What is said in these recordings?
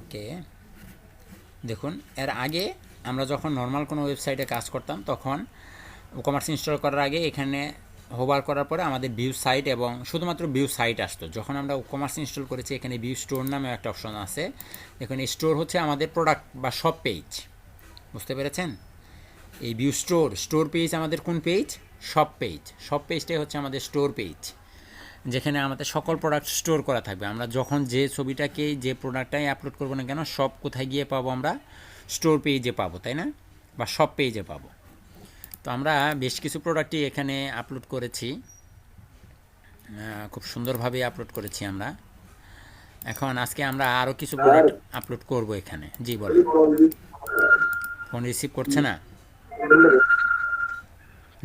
ওকে, দেখুন এর আগে আমরা যখন নর্মাল কোনো ওয়েবসাইটে কাজ করতাম তখন কমার্স ইনস্টল করার আগে এখানে হোভার করার পরে আমাদের ভিউ সাইট এবং শুধুমাত্র ভিউ সাইট আসতো। যখন আমরা কমার্স ইনস্টল করেছি এখানে ভিউ স্টোর নামে একটা অপশন আছে। এখানে স্টোর হচ্ছে আমাদের প্রোডাক্ট বা সব পেজ, বুঝতে পেরেছেন? এই ভিউ স্টোর পেজ আমাদের কোন পেজ? সব পেজটাই হচ্ছে আমাদের স্টোর পেজ, যেখানে আমাদের সকল প্রোডাক্ট স্টোর করা থাকবে। আমরা যখন যে ছবিটাকে যে প্রোডাক্টটাই আপলোড করবো না কেন, সব কোথায় গিয়ে পাবো? আমরা স্টোর পেজে পাবো, তাই না? বা সব পেজে পাবো। তো আমরা বেশ কিছু প্রোডাক্টই এখানে আপলোড করেছি, খুব সুন্দরভাবে আপলোড করেছি আমরা। এখন আজকে আমরা আরও কিছু প্রোডাক্ট আপলোড করব এখানে। জি বলেন। ফোন রিসিভ করছে না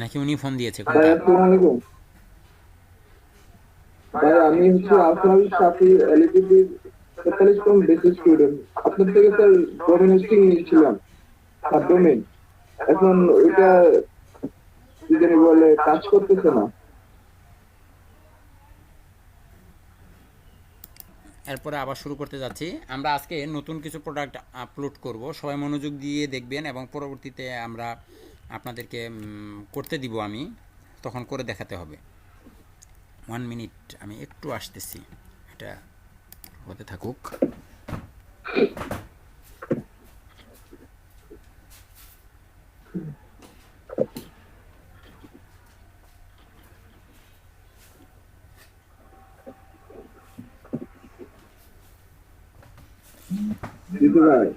নাকি উনি ফোন দিয়েছে? ভাই কোনটা? আসসালামু আলাইকুম। ভাই আমি হচ্ছে আফরাল শাফি এলইপির 43তম বেসিক স্টুডেন্ট। আপনার থেকে স্যার ডোমেন হোস্টিং নিয়েছিলাম, সাবডোমেন। এখন ওইটা কি জানি বলে কাজ করতেছে না। এরপরে আবার শুরু করতে যাচ্ছি। আমরা আজকে নতুন কিছু প্রোডাক্ট আপলোড করব, সবাই মনোযোগ দিয়ে দেখবেন এবং পরবর্তীতে আমরা আপনাদেরকে করতে দিব, আমি তখন করে দেখাতে হবে। 1 মিনিট, আমি একটু আসতেছি, এটা হতে থাকুক। দিতে ভাই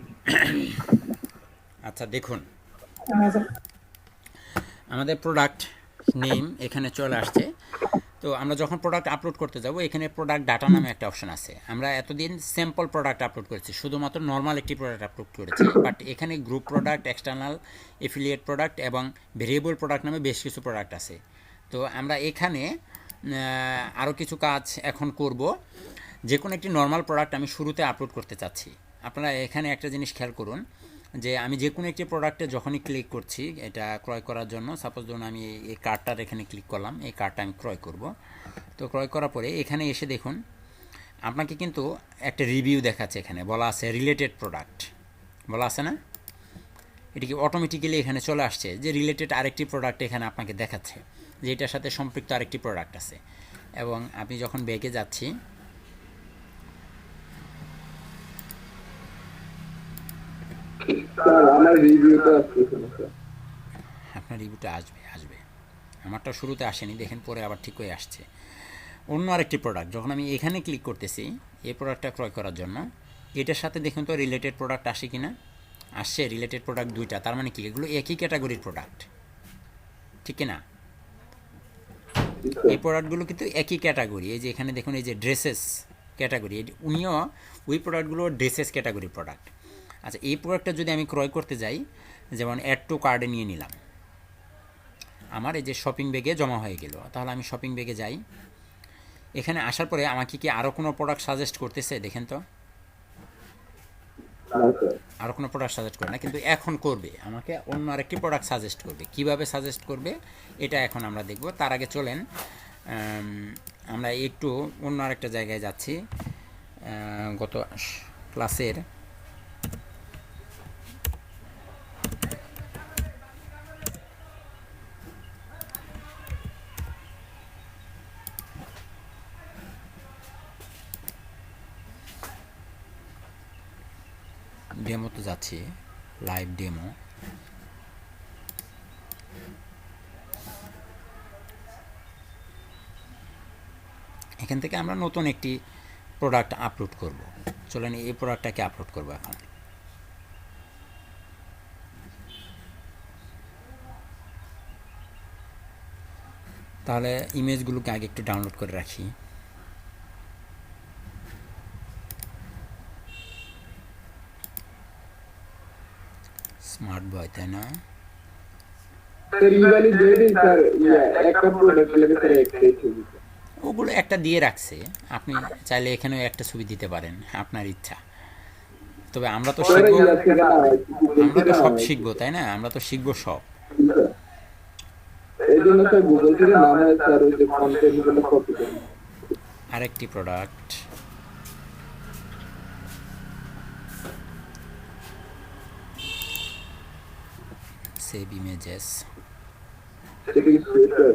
আচ্ছা দেখুন, আমাদের প্রোডাক্ট নেম এখানে চলে আসছে। তো আমরা যখন প্রোডাক্ট আপলোড করতে যাব এখানে প্রোডাক্ট ডাটা নামে একটা অপশন আছে। আমরা এতদিন স্যাম্পল প্রোডাক্ট আপলোড করেছি, শুধুমাত্র নর্মাল একটি প্রোডাক্ট আপলোড করেছি, বাট এখানে group product, external, affiliate product এবং ভেরিয়েবল প্রোডাক্ট নামে বেশ কিছু প্রোডাক্ট আছে। তো আমরা এখানে আরও কিছু কাজ এখন করব। যে কোনো একটি নর্মাল প্রোডাক্ট আমি শুরুতে আপলোড করতে চাচ্ছি। আপনারা এখানে একটা জিনিস খেয়াল করুন যে আমি যে কোনো একটি প্রোডাক্টে যখনই ক্লিক করছি এটা ক্রয় করার জন্য, সাপোজ ধরুন আমি এই কার্ডটার এখানে ক্লিক করলাম, এই কার্ডটা আমি ক্রয় করব। তো ক্রয় করার পরে এখানে এসে দেখুন আপনাকে কিন্তু একটা রিভিউ দেখাচ্ছে, এখানে বলা আছে রিলেটেড প্রোডাক্ট, বলা আছে না? এটি কি অটোমেটিক্যালি এখানে চলে আসছে যে রিলেটেড আরেকটি প্রোডাক্ট এখানে আপনাকে দেখাচ্ছে যে এটার সাথে সম্পৃক্ত আরেকটি প্রোডাক্ট আছে। এবং আমি যখন ব্যাগে যাচ্ছি, স্যার আমার রিভিউটা আসতেছে না স্যার। আপনার রিভিউটা আসবে। আমারটা শুরুতে আসেনি, দেখেন পরে আবার ঠিক হয়ে আসছে। অন্য আরেকটি প্রোডাক্ট যখন আমি এখানে ক্লিক করতেছি এই প্রোডাক্টটা ক্রয় করার জন্য, এটার সাথে দেখুন তো রিলেটেড প্রোডাক্ট আসে কি না। আসছে রিলেটেড প্রোডাক্ট দুইটা, তার মানে কি এগুলো একই ক্যাটাগরির প্রোডাক্ট, ঠিক না? এই প্রোডাক্টগুলো কিন্তু একই ক্যাটাগরি। এই যে এখানে দেখুন এই যে ড্রেসেস ক্যাটাগরি, উনিও ওই প্রোডাক্টগুলো ড্রেসেস ক্যাটাগরির প্রোডাক্ট। আচ্ছা, এই প্রোডাক্টটা যদি আমি ক্রয় করতে যাই, যেমন অ্যাড টু কার্ডে নিয়ে নিলাম, আমার এই যে শপিং ব্যাগে জমা হয়ে গেল, তাহলে আমি শপিং ব্যাগে যাই। এখানে আসার পরে আমাকে কি আরও কোনো প্রোডাক্ট সাজেস্ট করতেছে? দেখেন তো, আরও কোনো প্রোডাক্ট সাজেস্ট করে না, কিন্তু এখন করবে, আমাকে অন্য আরেকটি প্রোডাক্ট সাজেস্ট করবে। কিভাবে সাজেস্ট করবে এটা এখন আমরা দেখব। তার আগে চলেন আমরা একটু অন্য আরেকটা জায়গায় যাচ্ছি। গত ক্লাসের ডেমোতে যাচ্ছি, লাইভ ডেমো। এখান থেকে আমরা নতুন একটি প্রোডাক্ট আপলোড করব। চলেন এই প্রোডাক্টটাকে আপলোড করব এখন। তাহলে ইমেজগুলোকে আগে একটু ডাউনলোড করে রাখি। স্মার্ট বয়, তাই না? স্যার ইভালি দিয়ে দিন স্যার, একটা প্রোডাক্ট লাগে স্যার একটাই ছবি। ওগুলো একটা দিয়ে রাখছে, আপনি চাইলে এখানেও একটা ছবি দিতে পারেন, আপনার ইচ্ছা। তবে আমরা তো স্যার শিখবো, ইয়া থেকে না হয়, আমরা থেকে তো না সব হয়। শিখবো, তাই না? আমরা তো শিখবো সব। এই জন্য স্যার গুগল থেকে না হয় স্যার ওই যে কন্টেন্ট গুলো কপি করি। আরেকটি প্রোডাক্ট, সেভ ইমেজেস, সেটা কি সোয়েটার?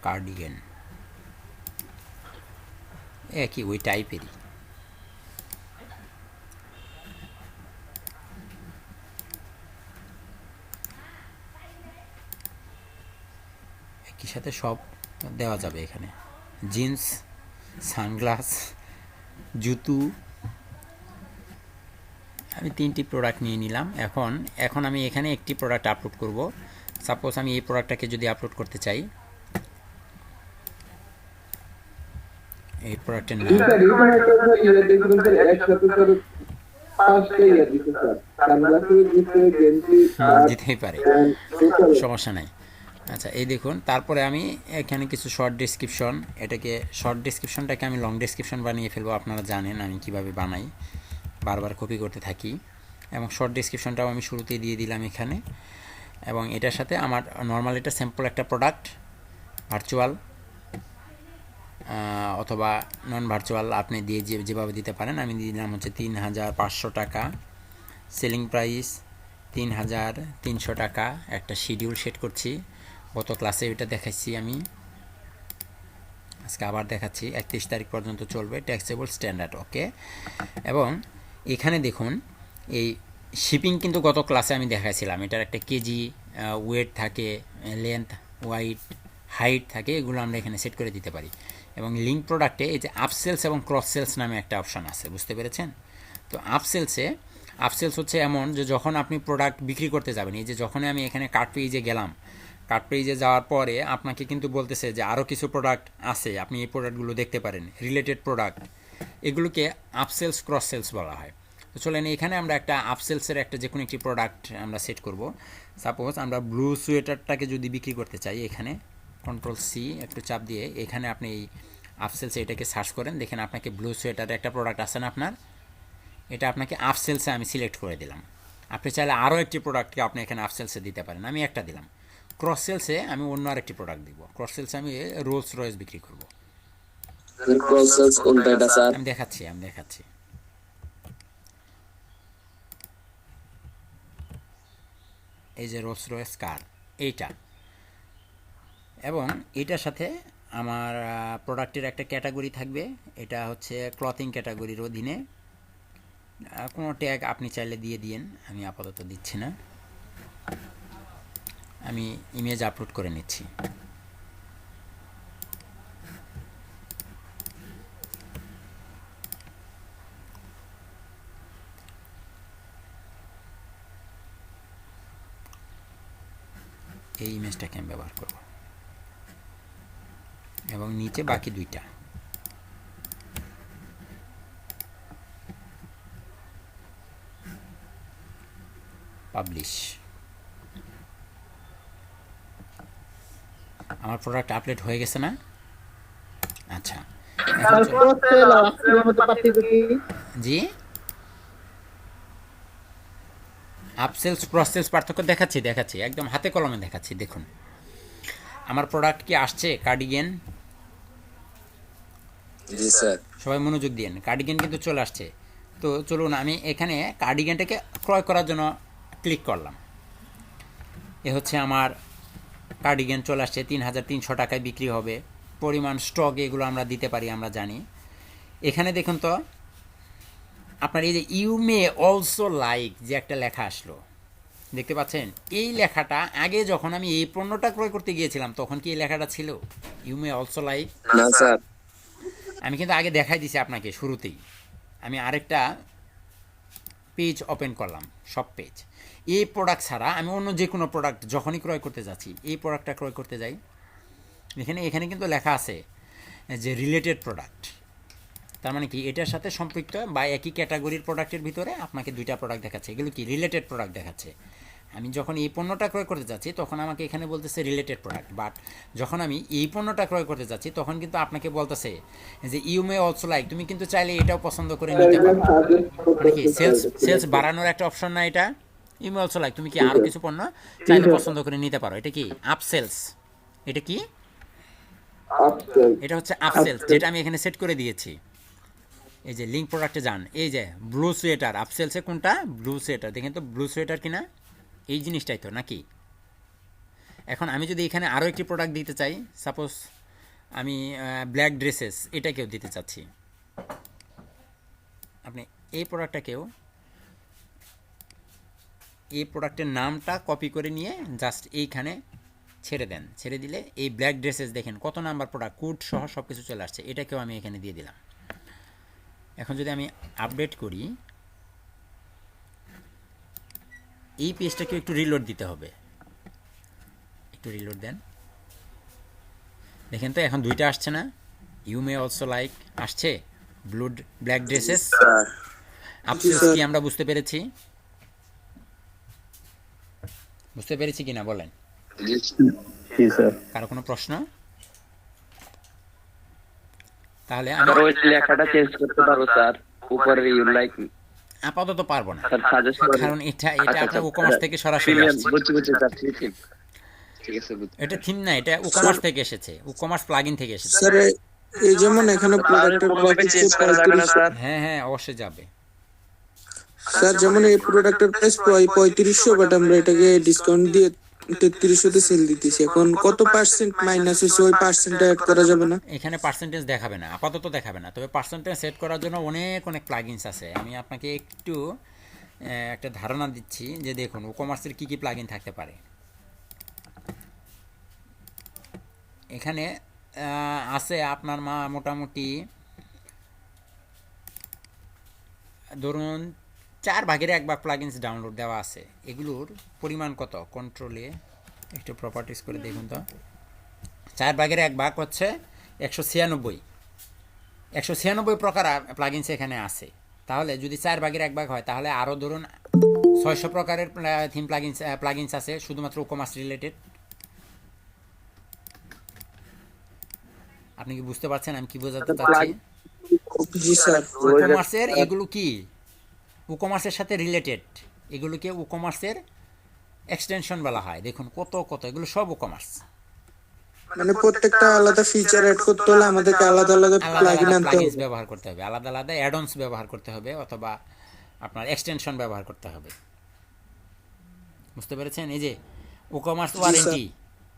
কার্ডিগান, একই ওই টাইপেরই। একই সাথে সব দেওয়া যাবে এখানে, জিন্স, সানগ্লাস, জুতো। আমি 3টি প্রোডাক্ট নিয়ে নিলাম। এখন আমি এখানে একটি প্রোডাক্ট আপলোড করব। সাপোজ আমি এই প্রোডাক্টটাকে যদি আপলোড করতে চাই, এই প্রোডাক্টের নাম, স্যার এখানে একটা স্যার দেখুন স্যার একসাথে স্যার 5টা দিতে স্যার, সানগ্লাসের দিতে, গেঞ্জি, শার্ট, দিতেই পারে, প্যান্ট, টোটাল। সমস্যা নাই। আচ্ছা, এই দেখুন, তারপরে আমি এখানে কিছু শর্ট ডিসক্রিপশন, এটাকে শর্ট ডিসক্রিপশনটাকে আমি লং ডিসক্রিপশন বানিয়ে ফেলবো। আপনারা জানেন আমি কিভাবে বানাই, বারবার কপি করতে থাকি। এবং শর্ট ডিসক্রিপশনটাও আমি শুরুতেই দিয়ে দিলাম এখানে। এবং এটার সাথে আমার নর্মাল এটা স্যাম্পল একটা প্রোডাক্ট, ভার্চুয়াল অথবা নন ভার্চুয়াল আপনি দিয়ে যেভাবে দিতে পারেন। আমি দিলাম হচ্ছে 3500 টাকা, সেলিং প্রাইস 3300 টাকা। একটা শিডিউল সেট করছি, গত ক্লাসে এটা দেখাচ্ছি আমি, আজকে আবার দেখাচ্ছি। 31 তারিখ পর্যন্ত চলবে, ট্যাক্সেবল স্ট্যান্ডার্ড, ওকে। এবং এখানে দেখুন, এই শিপিং কিন্তু গত ক্লাসে আমি দেখাইছিলাম। এটার একটা কেজি ওয়েট থাকে, লেন্থ, ওয়াইড, হাইট থাকে, এগুলো আমরা এখানে সেট করে দিতে পারি। এবং লিঙ্ক প্রোডাক্টে এই যে আপসেলস এবং ক্রস সেলস নামে একটা অপশান আছে, বুঝতে পেরেছেন? তো আপসেলস হচ্ছে এমন যে যখন আপনি প্রোডাক্ট বিক্রি করতে যাবেন, এই যে যখনই আমি এখানে কার্ট পেজে গেলাম, কার্ট পেজে যাওয়ার পরে আপনাকে কিন্তু বলতেছে যে আরও কিছু প্রোডাক্ট আছে, আপনি এই প্রোডাক্টগুলো দেখতে পারেন, রিলেটেড প্রোডাক্ট, এগুলোকে আপসেলস ক্রস সেলস বলা হয়। তো চলেন এখানে আমরা একটা আপসেলসের একটা যে কোনো একটি প্রোডাক্ট আমরা সেট করব। সাপোজ আমরা ব্লু সোয়েটারটাকে যদি বিক্রি করতে চাই, এখানে কন্ট্রোল সি একটু চাপ দিয়ে এখানে আপনি এই আপসেলসে এটাকে সার্চ করেন, দেখেন আপনাকে ব্লু সোয়েটারের একটা প্রোডাক্ট আছে না আপনার, এটা আপনাকে আপসেলসে আমি সিলেক্ট করে দিলাম। আপনি চাইলে আরও একটি প্রোডাক্টকে আপনি এখানে আপসেলসে দিতে পারেন, আমি একটা দিলাম। ক্রস সেলসে আমি অন্য আরেকটি প্রোডাক্ট দিব, ক্রস সেলসে আমি রোলস রয়েস বিক্রি করব। ক্রস সেলস কোনটা এটা স্যার? আমি দেখাচ্ছি। এই যে রোলস রয়েস কার, এইটা। এবং এটার সাথে আমার প্রোডাক্টের একটা ক্যাটাগরি থাকবে, এটা হচ্ছে ক্লথিং ক্যাটাগরির অধীনে। কোনো ট্যাগ আপনি চাইলে দিয়ে দিন, আমি আপাতত দিচ্ছি না, আমি ইমেজ আপলোড করে নিচ্ছি। এই ইমেজটাকে আমি ব্যবহার করব এবং নিচে বাকি দুইটা। পাবলিশ। আমার প্রোডাক্ট আপলোড হয়ে গেছে না? আচ্ছা, জি, আপসেলস ক্রস সেলস পার্থক্য দেখাচ্ছি একদম হাতে কলমে দেখাচ্ছি। দেখুন আমার প্রোডাক্ট কি আসছে, কার্ডিগান। জি স্যার। সবাই মনোযোগ দিন, কার্ডিগান কিন্তু চলে আসছে। তো চলুন আমি এখানে কার্ডিগানটাকে ক্রয় করার জন্য ক্লিক করলাম। এ হচ্ছে আমার কার্ডিগান চলে আসছে, 3300 টাকায় বিক্রি হবে। পরিমাণ স্টক এগুলো আমরা দিতে পারি, আমরা জানি। এখানে দেখুন তো আপনার এই যে ইউ মে অলসো লাইক যে একটা লেখা আসলো, দেখতে পাচ্ছেন? এই লেখাটা আগে যখন আমি এই পণ্যটা ক্রয় করতে গিয়েছিলাম তখন কি এই লেখাটা ছিল, ইউ মে অলসো লাইক? না স্যার। আমি কিন্তু আগে দেখাই দিছি আপনাকে শুরুতেই। আমি আরেকটা পেজ ওপেন করলাম, সব পেজ। এই প্রোডাক্ট ছাড়া আমি অন্য যে কোনো প্রোডাক্ট যখনই ক্রয় করতে যাচ্ছি, এই প্রোডাক্টটা ক্রয় করতে যাই, এখানে কিন্তু লেখা আছে যে রিলেটেড প্রোডাক্ট। তার মানে কি এটার সাথে সম্পৃক্ত বা একই ক্যাটাগরির প্রোডাক্টের ভিতরে আপনাকে দুইটা প্রোডাক্ট দেখাচ্ছে, এগুলো কি রিলেটেড প্রোডাক্ট দেখাচ্ছে। আমি যখন এই পণ্যটা ক্রয় করতে যাচ্ছি তখন আমাকে এখানে বলতেছে রিলেটেড প্রোডাক্ট, বাট যখন আমি এই পণ্যটা ক্রয় করতে যাচ্ছি তখন কিন্তু আপনাকে বলতেছে যে ইউ মে অলসো লাইক, তুমি কিন্তু চাইলে এটাও পছন্দ করে নিতে পারো। মানে কি সেলস বাড়ানোর একটা অপশন না এটা? ইউ মে অলসো লাইক, তুমি কি আরও কিছু পণ্য চাইলে পছন্দ করে নিতে পারো। এটা কি আপসেলস? এটা কি? এটা হচ্ছে আপসেলস, যেটা আমি এখানে সেট করে দিয়েছি। এই যে লিঙ্ক প্রোডাক্টে যান, এই যে ব্লু সোয়েটার আপসেলসে কোনটা, ব্লু সোয়েটার দেখেন তো, ব্লু সোয়েটার কিনা। এই জিনিসটাই তো নাকি? এখন আমি যদি এখানে আরও একটি প্রোডাক্ট দিতে চাই, সাপোজ আমি ব্ল্যাক ড্রেসেস এটাকেও দিতে চাচ্ছি, আপনি এই প্রোডাক্টটাকেও, এই প্রোডাক্টের নামটা কপি করে নিয়ে জাস্ট এইখানে ছেড়ে দেন, ছেড়ে দিলে এই ব্ল্যাক ড্রেসেস দেখেন কত নাম্বার প্রোডাক্ট, কোড সহ সব কিছু চলে আসছে। এটাকেও আমি এখানে দিয়ে দিলাম। এখন যদি আমি আপডেট করি, এই পেজটাকে একটু রিলোড দিতে হবে, একটু রিলোড দেন, দেখেন তো এখন দুইটা আসছে না? ইউ মে অলসো লাইক আসছে, ব্ল্যাক ড্রেসেস। আফসোস কি আমরা বুঝতে পেরেছি? বুঝতে পেরেছি কিনা বলেন? জি স্যার। কারো কোনো প্রশ্ন? তাহলে স্যার ওই লেখাটা চেঞ্জ করতে পারবো স্যার, উপরে ইউ লাইক আপাতত পারবো না, স্যার সাজেস্ট করেন। কারণ এটা আচ্ছা, আপনার ওকমার্স থেকে সরাসরি আসছে। বুঝছি স্যার, ঠিক ঠিক আছে বুঝছি। এটা থিম না, এটা ওকমার্স থেকে এসেছে, ওকমার্স প্লাগইন থেকে এসেছে। স্যার এই যেমন এখানে প্রোডাক্টের কোনোভাবে চেঞ্জ করা যাবে না স্যার? হ্যাঁ হ্যাঁ অবশ্যই যাবে। স্যার যেমন এই প্রোডাক্টের প্রাইস 3500, বাট আমরা এটাকে ডিসকাউন্ট দিয়ে 3300 তে সেল দিতেছি। এখন কত পার্সেন্ট মাইনাস হয়েছে, ওই পার্সেন্টটা অ্যাড করা যাবে না? এখানে পার্সেন্টেজ দেখাবে না, আপাতত দেখাবে না, তবে পার্সেন্টেজ সেট করার জন্য অনেক অনেক প্লাগইনস আছে। আমি আপনাকে একটু একটা ধারণা দিচ্ছি যে দেখুন ওকমার্সের কী কী প্লাগইন থাকতে পারে। এখানে আছে আপনার মোটামুটি ধরুন 1/4 প্লাগইনস ডাউনলোড দেওয়া আছে। এগুলোর পরিমাণ কত, কন্ট্রোলে একটু প্রপার্টিস করে দেখুন তো। 1/4 হচ্ছে 196 প্রকার প্লাগইনস এখানে আছে। তাহলে যদি 1/4 হয় তাহলে আরও ধরুন 600 প্রকারের থিম প্লাগইনস আছে শুধুমাত্র ওকমার্স রিলেটেড। আপনি কি বুঝতে পারছেন আমি কি বোঝাতে চাচ্ছি? জি স্যার। ওকমার্সের এগুলো কি ওকমার্সের সাথে রিলেটেড, এগুলোকে ওকমার্সের এক্সটেনশন বলা হয়। দেখুন কত কত, এগুলো সব ওকমার্স। মানে প্রত্যেকটা আলাদা ফিচার অ্যাড করতে হলে আমাদেরকে আলাদা আলাদা আলাদা প্লাগইন আলাদা আনতে প্লাগইনস হবে। ব্যবহার করতে হবে, আলাদা আলাদা অ্যাডঅনস ব্যবহার করতে হবে, অথবা আপনার এক্সটেনশন ব্যবহার করতে হবে। বুঝতে পেরেছেন? এই যে ওকমার্স warranty,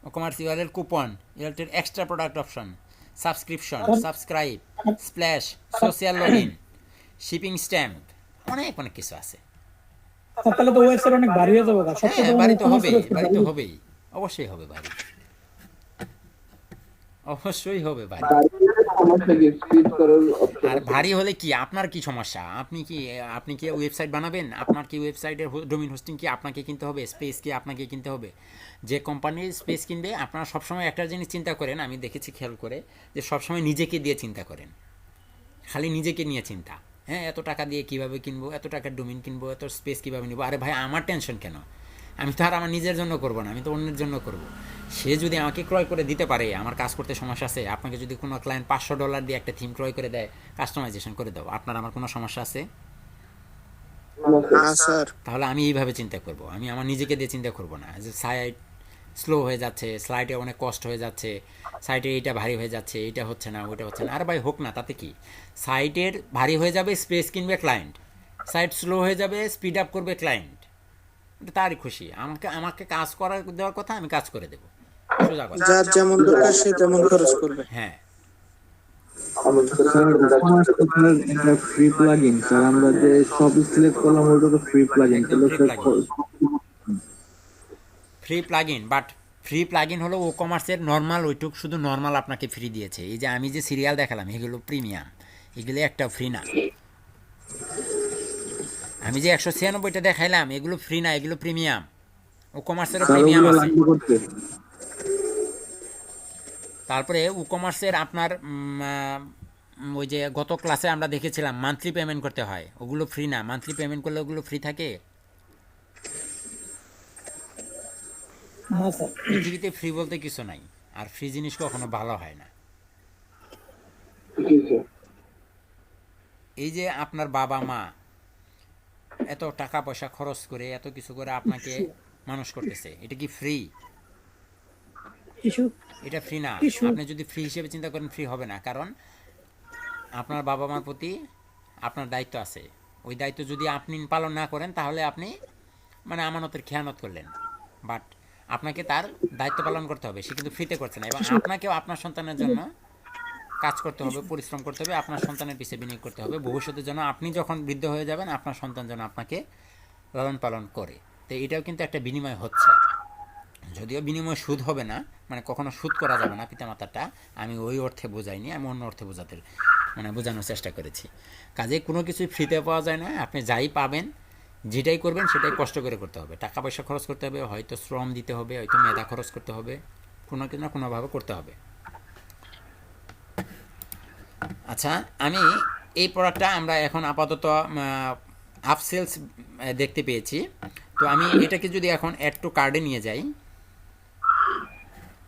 ওকমার্স URL coupon, URL extra product option, subscription, subscribe, splash, social login, shipping stamp, অনেক অনেক কিছু আছে। তাহলে তো ওয়েবসাইট অনেক ভারী হয়ে যাবে। হ্যাঁ বাড়ি তো হবেই, বাড়ি তো হবেই, অবশ্যই হবে বাড়ি, অবশ্যই হবে বাড়ি। সমস্যা কি স্পিড করার অপশন আর ভারী হলে কি আপনার কি সমস্যা? আপনি কি ওয়েবসাইট বানাবেন? আপনার কি ওয়েবসাইটের ডোমেইন হোস্টিং কি আপনাকে কিনতে হবে? স্পেস কি আপনাকে কিনতে হবে? যে কোম্পানির স্পেস কিনবে, আপনারা সবসময় একটা জিনিস চিন্তা করেন, আমি দেখেছি খেয়াল করে, যে সবসময় নিজেকে দিয়ে চিন্তা করেন, খালি নিজেকে নিয়ে চিন্তা। হ্যাঁ এত টাকা দিয়ে কিভাবে কিনবো, এত টাকার ডোমেইন কিনবো, এত স্পেস কিভাবে নিবো। আরে ভাই আমার টেনশন কেন? আমি তো আর আমার নিজের জন্য করব না, আমি তো অন্যের জন্য করব। সে যদি আমাকে ক্রয় করে দিতে পারে, আমার কাজ করতে সমস্যা আছে? আপনাকে যদি কোনো ক্লায়েন্ট $500 দিয়ে একটা থিম ক্রয় করে দেয়, কাস্টমাইজেশন করে দাও, আপনার আমার কোনো সমস্যা আছে? না স্যার। তাহলে আমি এইভাবে চিন্তা করব, আমি আমার নিজেকে দিয়ে চিন্তা করব না যে সাইট স্লো হয়ে যাচ্ছে, স্লাইডে অনেক কষ্ট হয়ে যাচ্ছে, সাইটে এইটা ভারী হয়ে যাচ্ছে, এইটা হচ্ছে না, ওইটা হচ্ছে না। আর ভাই হোক না, তাতে কি? সাইটের ভারী হয়ে যাবে, স্পেস কিনবে ক্লায়েন্ট, সাইট স্লো হয়ে যাবে, স্পিড আপ করবে ক্লায়েন্ট, এটা তারই খুশি। আমাকে কাজ করার দেওয়ার কথা, আমি কাজ করে দেবো, সোজা কথা। যার যেমন দরকার সে তেমন খরচ করবে। হ্যাঁ এটা ফ্রি প্লাগইন স্যার, আমরা যে সব সিলেক্ট করলাম ওটা তো ফ্রি প্লাগইন। একদম free plugin। Free plugin, but free plugin হলো ও কমার্সের নর্মাল, ওইটুক শুধু নর্মাল আপনাকে ফ্রি দিয়েছে। এই যে আমি যে সিরিয়াল দেখালাম এগুলো প্রিমিয়াম, এগুলো একটাও ফ্রি না। আমি যে 196টা দেখাইলাম এগুলো ফ্রি না, এগুলো প্রিমিয়াম। ও কমার্সেরও প্রিমিয়াম আছে। তারপরে ই কমার্সের আপনার ওই যে গত ক্লাসে আমরা দেখেছিলাম মান্থলি পেমেন্ট করতে হয়, ওগুলো ফ্রি না। মান্থলি পেমেন্ট করলে ওগুলো ফ্রি থাকে? হ্যাঁ স্যার। পৃথিবীতে ফ্রি বলতে কিছু নাই, আর ফ্রি জিনিস কখনো ভালো হয় না। জি স্যার। এই যে আপনার বাবা মা এত টাকা পয়সা খরচ করে এত কিছু করে আপনাকে মানুষ করতেছে, এটা কি ফ্রি? কিছু এটা ফ্রি না। আপনি যদি ফ্রি হিসেবে চিন্তা করেন, ফ্রি হবে না, কারণ আপনার বাবা মার প্রতি আপনার দায়িত্ব আছে। ওই দায়িত্ব যদি আপনি পালন না করেন তাহলে আপনি মানে আমানতের খেয়ানত করলেন, বাট আপনাকে তার দায়িত্ব পালন করতে হবে, সে কিন্তু ফ্রিতে করছে না, এবং আপনাকেও আপনার সন্তানের জন্য কাজ করতে হবে, পরিশ্রম করতে হবে, আপনার সন্তানের পিছিয়ে বিনিয়োগ করতে হবে ভবিষ্যতের জন্য। আপনি যখন বৃদ্ধ হয়ে যাবেন আপনার সন্তান যেন আপনাকে লালন পালন করে। তো এটাও কিন্তু একটা বিনিময় হচ্ছে, যদিও বিনিময় সুদ হবে না, মানে কখনো সুদ করা যাবে না পিতামাতারটা, আমি ওই অর্থে বোঝাইনি, আমি অন্য অর্থে বোঝানোর চেষ্টা করেছি। কাজে কোনো কিছুই ফ্রিতে পাওয়া যায় না, আপনি যাই পাবেন যেটাই করবেন সেটাই কষ্ট করে করতে হবে, টাকা পয়সা খরচ করতে হবে, হয়তো শ্রম দিতে হবে, হয়তো মেধা খরচ করতে হবে, কোনো কিছু না কোনোভাবে করতে হবে। আচ্ছা, আমি এই প্রোডাক্টটা আমরা এখন আপাতত আপসেলস দেখতে পেয়েছি, তো আমি এটাকে যদি এখন অ্যাড টু কার্ডে নিয়ে যাই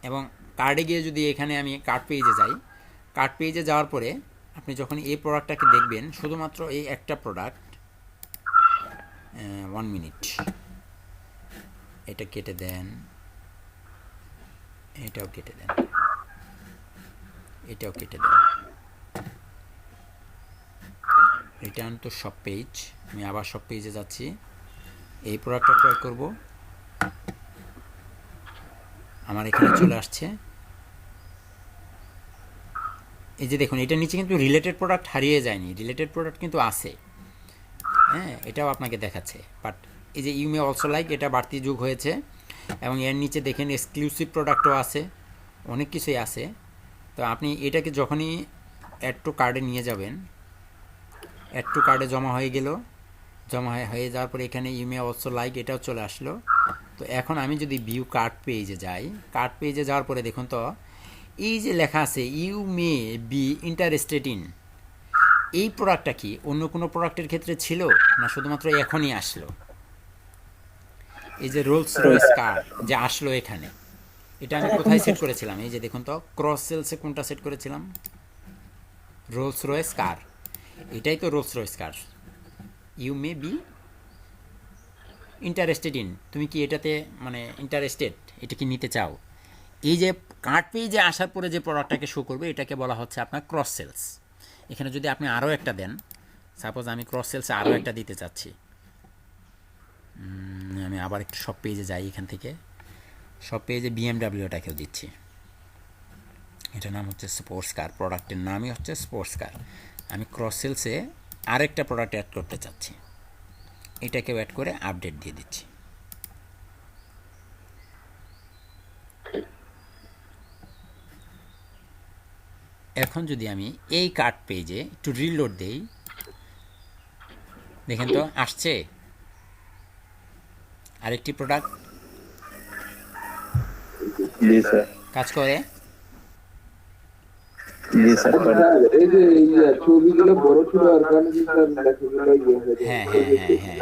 এবং কার্ডে গিয়ে যদি এখানে আমি কার্ড পেজে যাই, কার্ড পেজে যাওয়ার পরে আপনি যখন এই প্রোডাক্টটাকে দেখবেন, শুধুমাত্র এই একটা প্রোডাক্ট, 1 মিনিট, এটা কেটে দেন, এটাও কেটে দেন, এটাও কেটে দেন, রিটার্ন টু শপ পেজ। আমি আবার শপ পেজে যাচ্ছি, এই প্রোডাক্টটা ক্রয় করব, আমার এখানে চলে আসছে। এই যে দেখুন, এটার নিচে কিন্তু রিলেটেড প্রোডাক্ট হারিয়ে যায়নি, রিলেটেড প্রোডাক্ট কিন্তু আছে, হ্যাঁ, এটাও আপনাকে দেখাচ্ছে। বাট এই যে ইউ মে অলসো লাইক, এটা বাড়তি যুগ হয়েছে, এবং এর নিচে দেখেন এক্সক্লুসিভ প্রোডাক্টও আছে, অনেক কিছুই আছে। তো আপনি এটাকে যখনই অ্যাড টু কার্ডে নিয়ে যাবেন, অ্যাড টু কার্ডে জমা হয়ে গেল, জমা হয়ে যাওয়ার পরে এখানে ইউ মে অলসো লাইক এটাও চলে আসলো। তো এখন আমি যদি ভিউ কার্ড পেজে যাই, কার্ড পেজে যাওয়ার পরে দেখুন তো এই যে লেখা আছে you may be interested in, এই প্রোডাক্টটা কি অন্য কোনো প্রোডাক্টের ক্ষেত্রে ছিল না শুধুমাত্র এখনই আসলো? এই যে রোলস রয়েস কার যে আসলো এখানে, এটা আমি কোথায় সেট করেছিলাম? এই যে দেখুন তো ক্রস সেলসে কোনটা সেট করেছিলাম? রোলস রয়েস কার, এটাই তো Rolls Royce car. You may be interested in, তুমি কি এটাতে মানে ইন্টারেস্টেড, এটা কি নিতে চাও? এই যে কার্ড পেজে আসার পরে যে প্রোডাক্টটাকে শো করবে এটাকে বলা হচ্ছে আপনার ক্রস সেলস। এখানে যদি আপনি আরও একটা দেন, সাপোজ আমি ক্রস সেলসে আরও একটা দিতে চাচ্ছি, আমি আবার একটু সব পেজে যাই, এখান থেকে সব পেজে বিএমডাব্লিউটাকেও দিচ্ছি, এটার নাম হচ্ছে স্পোর্টস কার, প্রোডাক্টের নামই হচ্ছে স্পোর্টস কার। আমি ক্রস সেলসে আরেকটা প্রোডাক্ট অ্যাড করতে চাচ্ছি, এটাকেও অ্যাড করে আপডেট দিয়ে দিচ্ছি। এখন যদি আমি এই কার্ড পেজে একটু রিলোড দেই, দেখেন তো আসছে আরেকটি প্রোডাক্ট, জি স্যার, কাজ করে। জি স্যার। এই যে ছবিগুলো বড় ছিল আর কারণে কি স্যার লেখাগুলো হ্যাঁ হ্যাঁ হ্যাঁ হ্যাঁ,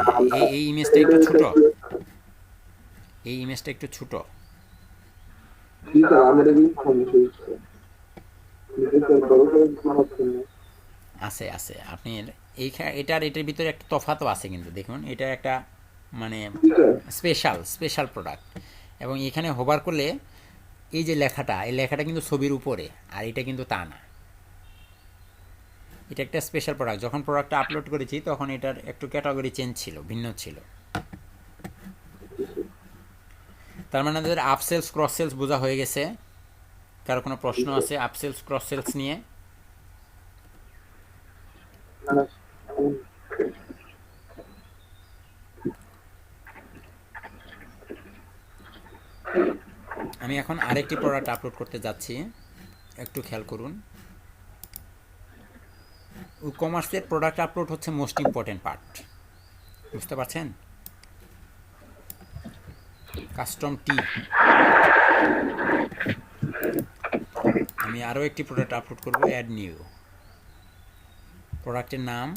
এই ইমেজটা একটু ছোট, এই ইমেজটা একটু ছোট। জি স্যার, আমাদের এই সমস্যা হচ্ছে স্যার, বড় করে হচ্ছে না। আছে আছে, আপনি এটার ভিতরে একটা তফাতও আছে, কিন্তু দেখুন এটা একটা মানে স্পেশাল প্রোডাক্ট, এবং এখানে হোভার করলে এই যে লেখাটা, এই লেখাটা কিন্তু ছবির উপরে, আর এটা কিন্তু তা না, এটা একটা স্পেশাল প্রোডাক্ট। যখন প্রোডাক্টটা আপলোড করেছি তখন এটার একটু ক্যাটাগরি চেঞ্জ ছিল, ভিন্ন ছিল। তার মানে আমাদের আপ সেলস ক্রস সেলস বোঝা হয়ে গেছে। কারো কোনো প্রশ্ন আছে আপ সেলস ক্রস সেলস নিয়ে? আমি এখন আরেকটি প্রোডাক্ট আপলোড করতে যাচ্ছি, একটু খেয়াল করুন। ই কমার্সের প্রোডাক্ট আপলোড হচ্ছে মোস্ট ইম্পর্টেন্ট পার্ট, বুঝতে পারছেন? কাস্টম টি, আমি আরও একটি প্রোডাক্ট আপলোড করব, অ্যাড নিউ। প্রোডাক্টের নাম,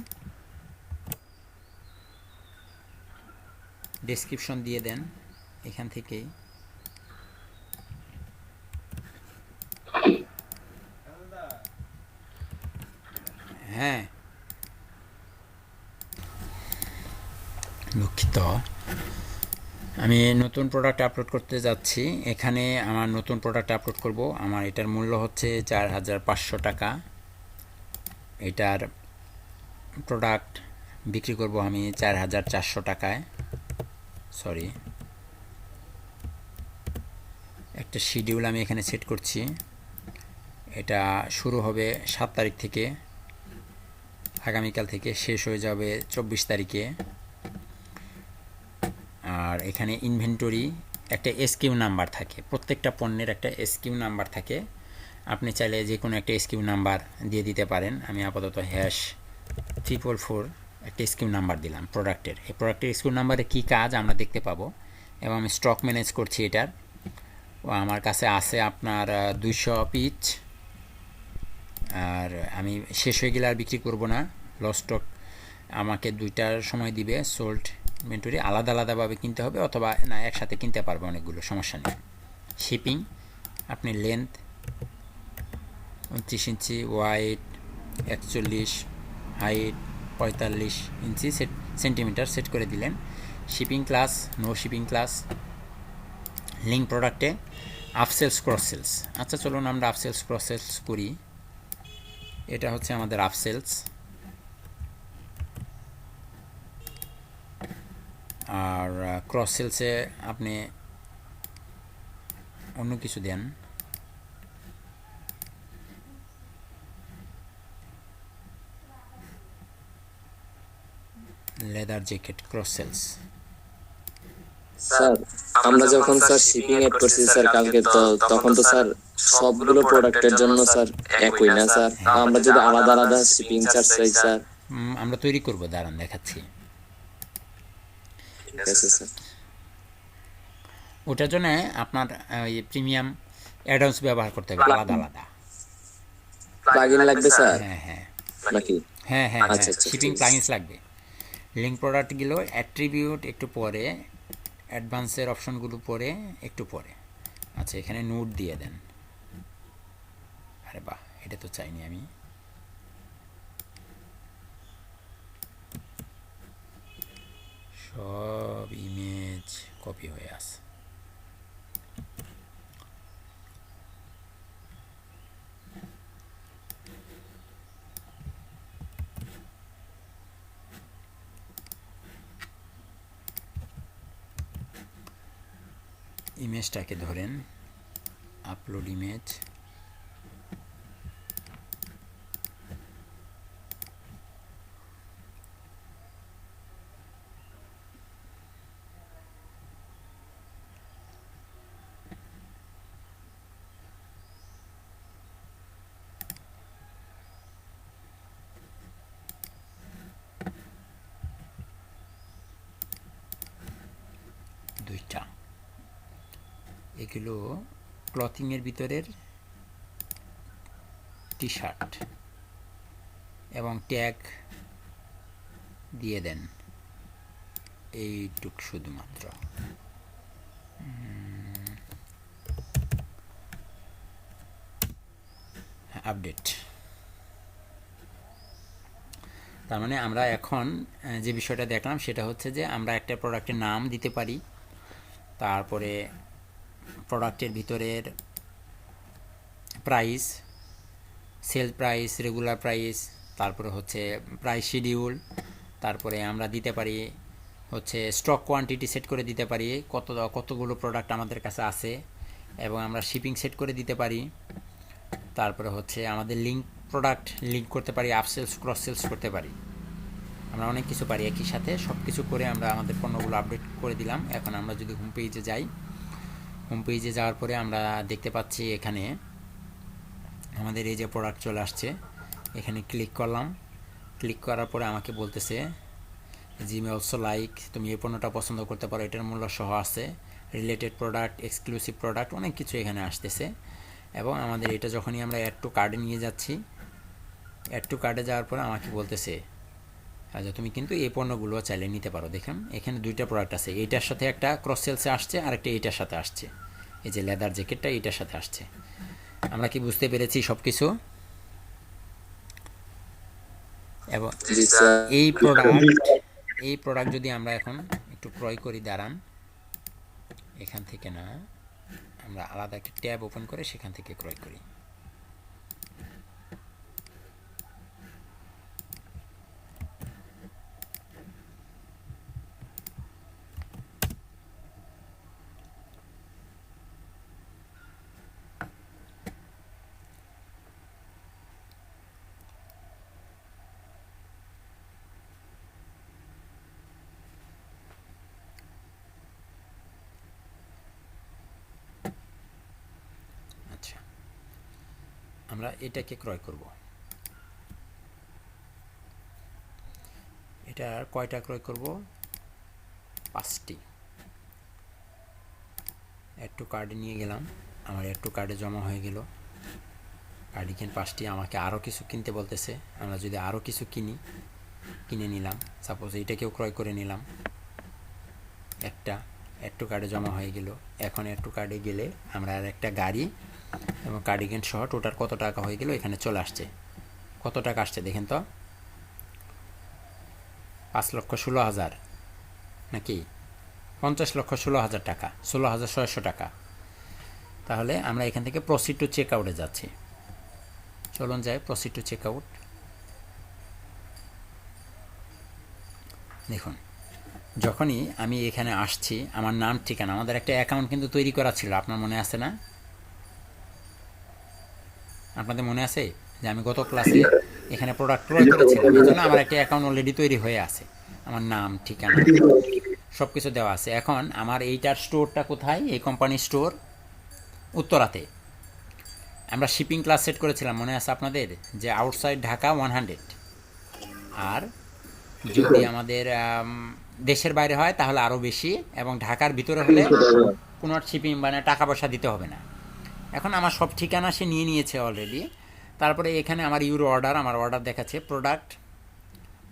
ডেসক্রিপশন দিয়ে দেন এখান থেকেই। হ্যাঁ দুঃখিত, আমি নতুন প্রোডাক্ট আপলোড করতে যাচ্ছি। এখানে আমার নতুন প্রোডাক্ট আপলোড করব, আমার এটার মূল্য হচ্ছে 4500 টাকা। এটার প্রোডাক্ট বিক্রি করব আমি 4400 টাকায়। সরি, একটা শিডিউল আমি এখানে সেট করছি। এটা শুরু হবে 7 তারিখ থেকে, আগামীকাল থেকে শেষ হয়ে যাবে 24 তারিখে। আর এখানে ইনভেন্টরি একটা এসকিউ নাম্বার থাকে, প্রত্যেকটা পণ্যের একটা এসকিউ নাম্বার থাকে। আপনি চাইলে যে কোনো একটা এসকিউ নাম্বার দিয়ে দিতে পারেন। আমি আপাতত #344 একটা এসকিউ নাম্বার দিলাম প্রোডাক্টের। এই প্রোডাক্টের এসকিউ নাম্বারে কী কাজ আমরা দেখতে পাবো, এবং আমি স্টক ম্যানেজ করছি এটার। ও আমার কাছে আছে আপনার 200 পিচ। আর আমি শেষ হয়ে গেলে আর বিক্রি করব না, লস স্টক আমাকে 2টার সময় দিবে। সোল্ড ইনভেন্টরি আলাদা আলাদাভাবে কিনতে হবে, অথবা না একসাথে কিনতে পারবে, অনেকগুলো, সমস্যা নেই। শিপিং আপনি length 29 inch, wide 41, height 45 inch centimetre set করে দিলেন। Shipping class, no shipping class. Link প্রোডাক্টে আপসেলস ক্রস সেলস। আচ্ছা চলুন আমরা আপসেলস ক্রস সেলস করি। এটা হচ্ছে আমাদের আপসেলস। আর ক্রস সেলসে আপনি অন্য কিছু দেন, leather jacket cross sales. Sir আমরা যখন স্যার শিপিং এড করছি স্যার কালকে, তো তখন তো স্যার সবগুলো প্রোডাক্টের জন্য স্যার একই না স্যার, আমরা যদি আলাদা আলাদা শিপিং চার্জ চাই স্যার। আমরা তৈরি করব, দাঁড়ান দেখাচ্ছি। ঠিক আছে স্যার। ওটার জন্য আপনার ওই প্রিমিয়াম অ্যাডভান্স ব্যবহার করতে হবে আলাদা আলাদা। প্লাগইন লাগবে স্যার হ্যাঁ হ্যাঁ নাকি? হ্যাঁ হ্যাঁ হ্যাঁ, আচ্ছা, আচ্ছা, শিপিং ঠিক আছে। প্লাগইনস লাগবে। লিঙ্ক প্রোডাক্টগুলো অ্যাট্রিবিউট একটু পরে, অ্যাডভান্সের অপশনগুলো পরে একটু পরে। আচ্ছা এখানে নোট দিয়ে দেন। আরে বাহ, এটা তো চাইনি আমি। সব ইমেজ কপি হয়ে আছে। ইমেজটাকে ধরেন, আপলোড ইমেজ। দুইটা, এগুলো ক্লথিংয়ের ভিতরের টি শার্ট, এবং ট্যাগ দিয়ে দেন এইটুক শুধুমাত্র। আপডেট। তার মানে আমরা এখন যে বিষয়টা দেখলাম সেটা হচ্ছে যে আমরা একটা প্রোডাক্টের নাম দিতে পারি, তারপরে প্রোডাক্টের ভিতরের price, sale price, regular price, তারপরে হচ্ছে প্রাইস শিডিউল, তারপরে আমরা দিতে পারি হচ্ছে স্টক কোয়ান্টিটি সেট করে দিতে পারি, কতগুলো প্রোডাক্ট আমাদের কাছে আছে, এবং আমরা শিপিং সেট করে দিতে পারি। তারপরে হচ্ছে আমাদের লিঙ্ক প্রোডাক্ট লিঙ্ক করতে পারি, আপসেলস ক্রস সেলস করতে পারি, আমরা অনেক কিছু পারি। একই সাথে সব কিছু করে আমরা আমাদের পণ্যগুলো আপডেট করে দিলাম। এখন আমরা যদি হোম পেজে যাই, হোম পেজে যাওয়ার পরে আমরা দেখতে পাচ্ছি এখানে আমাদের এই যে প্রোডাক্ট চলে আসছে। এখানে ক্লিক করলাম, ক্লিক করার পরে আমাকে বলতেছে জিমে অলসো লাইক, তুমি এই পণ্যটা পছন্দ করতে পারো, এটার মূল্য সহ আছে, রিলেটেড প্রোডাক্ট, এক্সক্লুসিভ প্রোডাক্ট, অনেক কিছু এখানে আসতেছে। এবং আমাদের এটা যখনই আমরা অ্যাড টু কার্ডে নিয়ে যাচ্ছি, অ্যাড টু কার্ডে যাওয়ার পরে আমাকে বলতেছে আচ্ছা তুমি কিন্তু এই পণ্যগুলো চাইলে নিতে পারো। দেখেন এখানে দুইটা প্রোডাক্ট আছে, এইটার সাথে একটা ক্রস সেলসে আসছে, আর একটা এইটার সাথে আসছে। এই যে লেদার জ্যাকেটটা এইটার সাথে আসছে। আমরা কি বুঝতে পেরেছি সব কিছু? এবং জি স্যার। এই প্রোডাক্ট যদি আমরা এখন একটু ক্রয় করি, দাঁড়ান, এখান থেকে না, আমরা আলাদা একটা ট্যাব ওপেন করে সেখান থেকে ক্রয় করি। আমরা এটাকে ক্রয় করব। এটা কয়টা ক্রয় করব? 5টি। অ্যাড টু কার্ডে নিয়ে গেলাম, আমার অ্যাড টু কার্ডে জমা হয়ে গেল। কার্ডিগান 5টি। আমাকে আরও কিছু কিনতে বলতেছে, আমরা যদি আরও কিছু কিনে নিলাম, সাপোজ এইটাকেও ক্রয় করে নিলাম, একটা অ্যাড টু কার্ডে জমা হয়ে গেল। এখন অ্যাড টু কার্ডে গেলে আমরা আর একটা গাড়ি এবং কার্ডিগান সহ টোটাল কত টাকা হয়ে গেল এখানে চলে আসছে। কত টাকা আসছে দেখেন তো, 5,16,000 নাকি 50,16,000 টাকা, 16,600 টাকা। তাহলে আমরা এখান থেকে প্রসিড টু চেক আউটে যাচ্ছি। চলুন যাই প্রসিড টু চেক আউট। দেখুন, যখনই আমি এখানে আসছি, আমার নাম ঠিকানা, আমাদের একটা অ্যাকাউন্ট কিন্তু তৈরি করা ছিল, আপনার মনে আছে না? আপনাদের মনে আছে যে আমি গত ক্লাসে এখানে প্রোডাক্ট ক্রয় করেছিলাম, এই জন্য আমার একটা অ্যাকাউন্ট অলরেডি তৈরি হয়ে আছে, আমার নাম ঠিকানা সব কিছু দেওয়া আছে। এখন আমার এইটার স্টোরটা কোথায়? এই কোম্পানির স্টোর উত্তরাতে। আমরা শিপিং ক্লাস সেট করেছিলাম, মনে আছে আপনাদের, যে আউটসাইড ঢাকা 100, আর যদি আমাদের দেশের বাইরে হয় তাহলে আরও বেশি, এবং ঢাকার ভিতরে হলে কোনো শিপিং মানে টাকা পয়সা দিতে হবে না। এখন আমার সব ঠিকানা সে নিয়ে নিয়েছে অলরেডি। তারপরে এখানে আমার ইউরো অর্ডার, আমার অর্ডার দেখাচ্ছে প্রোডাক্ট,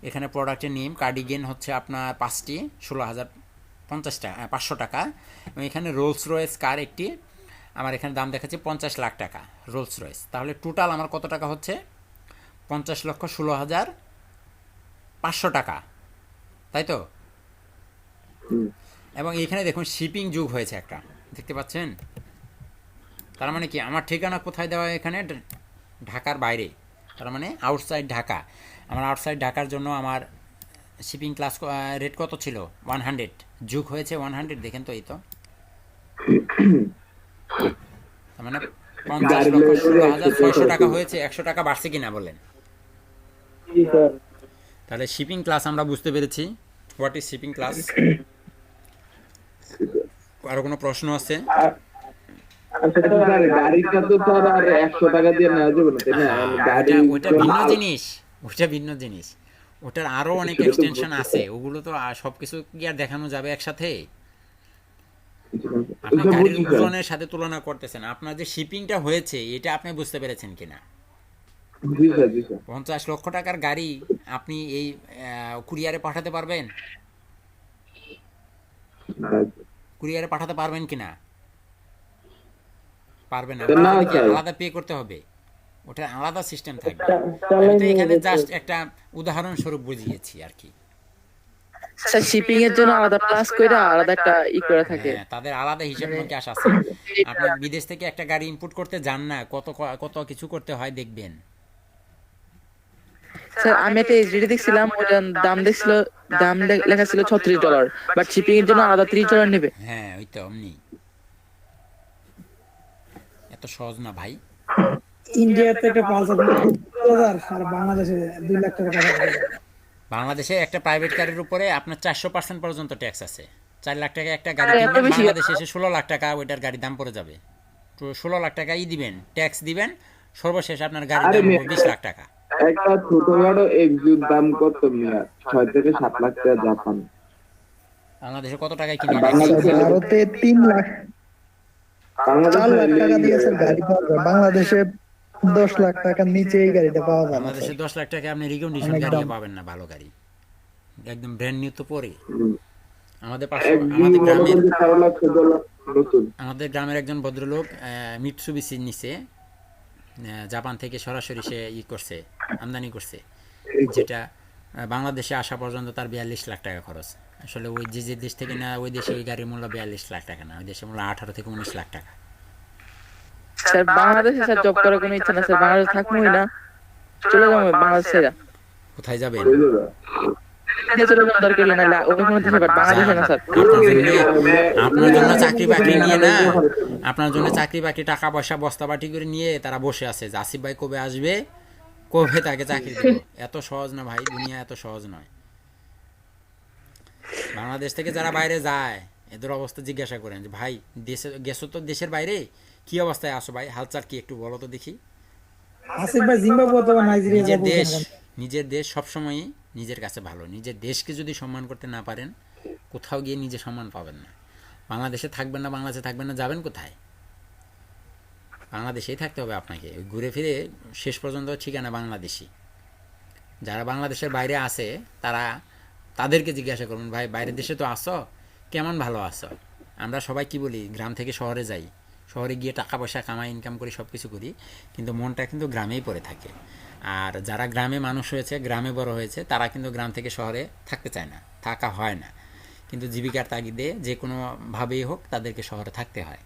এখানে প্রোডাক্টের নেম কার্ডিগেন হচ্ছে আপনার 5টি, 16,050 টাকা, 500 টাকা। এবং এখানে রোলস রয়েস কার একটি, আমার এখানে দাম দেখাচ্ছে 50 লাখ টাকা রোলস রয়েস। তাহলে টোটাল আমার কত টাকা হচ্ছে? 50,16,500 টাকা, তাই তো? এবং এখানে দেখুন শিপিং যোগ হয়েছে একটা, দেখতে পাচ্ছেন? তার মানে কি আমার ঠিকানা কোথায় দেওয়া? এখানে ঢাকার বাইরে, তার মানে আউটসাইড ঢাকা। আমার আউটসাইড ঢাকার জন্য আমার শিপিং ক্লাস রেট কত ছিল? 100, যোগ হয়েছে 100, দেখেন তো, এই তো। তার মানে 50,16,600 টাকা হয়েছে। 100 টাকা বাড়ছে কিনা বলেন? তাহলে শিপিং ক্লাস আমরা বুঝতে পেরেছি। What is shipping class? আরো কোনো প্রশ্ন আছে? গাড়িটা তো স্যার আর 100 টাকা দিয়ে নেওয়া যাবে না, তাই না? গাড়ি ওটা ভিন্ন জিনিস, ওটা ভিন্ন জিনিস, ওটার আরো অনেক এক্সটেনশন আছে, ওগুলো তো সব কিছু কি আর দেখানো যাবে একসাথে? আপনি গাড়ির ওজনের সাথে তুলনা করতেছেন, আপনার যে শিপিংটা হয়েছে এটা আপনি বুঝতে পেরেছেন কিনা? জি স্যার, জি স্যার। 50 লক্ষ টাকার গাড়ি আপনি এই কুরিয়ারে পাঠাতে পারবেন? কুরিয়ারে পাঠাতে পারবেন কিনা? পারবেন না, আলাদা পে করতে হবে, ওটা আলাদা সিস্টেম থাকবে। আমি তো এখানে জাস্ট একটা উদাহরণ স্বরূপ বুঝিয়েছি আর কি। স্যার শিপিং এর জন্য আলাদা প্লাস কইরা আলাদা একটা করে থাকে। হ্যাঁ, তাদের আলাদা হিসাব নিকাশ আছে। আপনি বিদেশ থেকে একটা গাড়ি ইম্পোর্ট করতে যান না, কত কিছু করতে হয় দেখবেন। স্যার আমি একটা এসডি দেখছিলাম, ওটার দাম লেখা ছিল $36, বাট শিপিং এর জন্য আলাদা $30 নেবে। হ্যাঁ, ওই তো অমনি। এত সহজ না ভাই। ইন্ডিয়াতে একটা পালসার 2,000 আর বাংলাদেশে 2 লাখ টাকা টাকা লাগে। বাংলাদেশে একটা প্রাইভেট কারের উপরে আপনার 400% পর্যন্ত ট্যাক্স আছে। 4 লাখ টাকা একটা গাড়ি এত কিনবেন, বেশি? বাংলাদেশে এসে 16 লাখ টাকা ওইটার গাড়ির দাম পড়ে যাবে। তো 16 লাখ টাকাই দিবেন, ট্যাক্স দিবেন, সর্বশেষ আপনার গাড়ির দাম হবে 20 লাখ টাকা। একটা ছোটখাটো এক্সিউর দাম কত মিয়া? 6 থেকে 7 লাখ টাকা জাপান। বাংলাদেশে কত টাকায় কিনেন? ভারতে 3 লাখ 4 লাখ টাকা দিয়ে স্যার গাড়ি পাওয়া যায়, বাংলাদেশে 10 লাখ টাকার নিচে এই গাড়িটা পাওয়া যায় না। বাংলাদেশে 10 লাখ টাকা আপনি রিকন্ডিশন গাড়ি পাবেন না, ভালো গাড়ি একদম ব্র্যান্ড নিউ তো পরে। আমাদের পাশে আমাদের গ্রামের একজন ভদ্রলোক মিৎসুবিশি নিচে জাপান থেকে সরাসরি সে করছে, আমদানি করছে, যেটা বাংলাদেশে আসা পর্যন্ত তার 42 লাখ টাকা খরচ। আসলে ওই যে দেশ থেকে না, ওই দেশে ওই গাড়ির মূল্য 42 লাখ টাকা না, ওই দেশের মূল্য 18 থেকে 19 লাখ টাকা। স্যার বাংলাদেশে স্যার জব করার কোনো ইচ্ছা না স্যার, বাংলাদেশে থাকবোই না, চলে যাবো বাংলাদেশে। কোথায় যাবেন? আপনার জন্য চাকরি বাকরি নিয়ে না, আপনার জন্য চাকরি বাকরি টাকা পয়সা বস্তা বাটি করে নিয়ে তারা বসে আছে যে আসিফ ভাই কবে আসবে, কবে তাকে চাকরি দেব। এত সহজ না ভাই, দুনিয়া এত সহজ নয়। বাংলাদেশ থেকে যারা বাইরে যায় এদের অবস্থা জিজ্ঞাসা করেন যে ভাই দেশে গেছো তো, দেশের বাইরে কি অবস্থায় আসো ভাই, হালচাল কি একটু বলো তো দেখি। আসিফ ভাই জিম্বাবুয়ে অথবা নাইজেরিয়া নিজের যাবো দেশ কেন? নিজের দেশ সবসময়ই নিজের কাছে ভালো। নিজের দেশকে যদি সম্মান করতে না পারেন, কোথাও গিয়ে নিজে সম্মান পাবেন না। বাংলাদেশে থাকবেন না, বাংলাদেশে থাকবেন না, যাবেন কোথায়? বাংলাদেশেই থাকতে হবে আপনাকে। ওই ঘুরে ফিরে শেষ পর্যন্ত ঠিকানা বাংলাদেশি। যারা বাংলাদেশের বাইরে আছে তাদেরকে জিজ্ঞাসা করবেন, ভাই বাইরের দেশে তো আসো, কেমন ভালো আছো? আমরা সবাই কি বলি, গ্রাম থেকে শহরে যাই, শহরে গিয়ে টাকা পয়সা কামাই, ইনকাম করি, সব কিছু করি, কিন্তু মনটা কিন্তু গ্রামেই পড়ে থাকে। আর যারা গ্রামে মানুষ হয়েছে, গ্রামে বড় হয়েছে, তারা কিন্তু গ্রাম থেকে শহরে থাকতে চায় না, থাকা হয় না। কিন্তু জীবিকার তাগিদে যে কোনোভাবেই হোক তাদেরকে শহরে থাকতে হয়।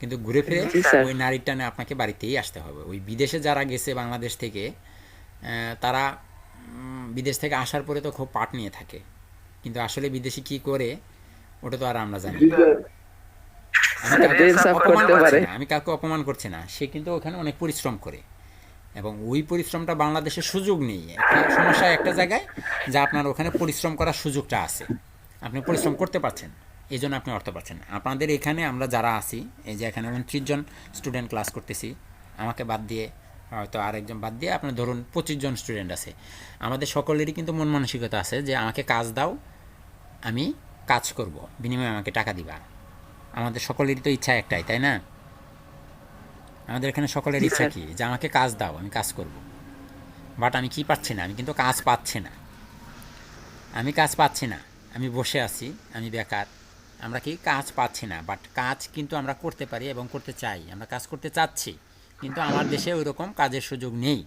কিন্তু ঘুরে ফিরে জি স্যার। ওই নারীর টানে আপনাকে বাড়িতেই আসতে হবে। ওই বিদেশে যারা গেছে বাংলাদেশ থেকে, তারা বিদেশ থেকে আসার পরে তো খুব পাট নিয়ে থাকে, কিন্তু আসলে বিদেশি কি করে ওটা তো আর আমরা জানি জি না। স্যার। আমি কাউকে ইনসাফ অপমান করতে করছি পারে। না, আমি কাউকে অপমান করছি না। সে কিন্তু ওখানে অনেক পরিশ্রম করে, এবং ওই পরিশ্রমটা বাংলাদেশে সুযোগ নেই। একটা সমস্যা একটা জায়গায়, যা আপনার ওখানে পরিশ্রম করার সুযোগটা আছে, আপনি পরিশ্রম করতে পারছেন, এই জন্য আপনি অর্থ পাচ্ছেন। আপনাদের এখানে আমরা যারা আছি, এই যে এখানে 29 জন স্টুডেন্ট ক্লাস করতেছি, আমাকে বাদ দিয়ে হয়তো আরেকজন বাদ দিয়ে আপনার ধরুন 25 জন স্টুডেন্ট আছে। আমাদের সকলেরই কিন্তু মন মানসিকতা আছে যে আমাকে কাজ দাও, আমি কাজ করব, বিনিময়ে আমাকে টাকা দিবা। আমাদের সকলেরই তো ইচ্ছা একটাই, তাই না? আমাদের এখানে সকলের জি ইচ্ছা স্যার। কি, যে আমাকে কাজ দাও, আমি কাজ করব। বাট আমি কি পাচ্ছি না, আমি কিন্তু কাজ পাচ্ছি না, আমি কাজ পাচ্ছি না, আমি বসে আছি, আমি বেকার। আমরা কি কাজ পাচ্ছি না, বাট কাজ কিন্তু আমরা করতে পারি এবং করতে চাই, আমরা কাজ করতে চাচ্ছি, কিন্তু আমার দেশে ওই রকম কাজের সুযোগ নেই।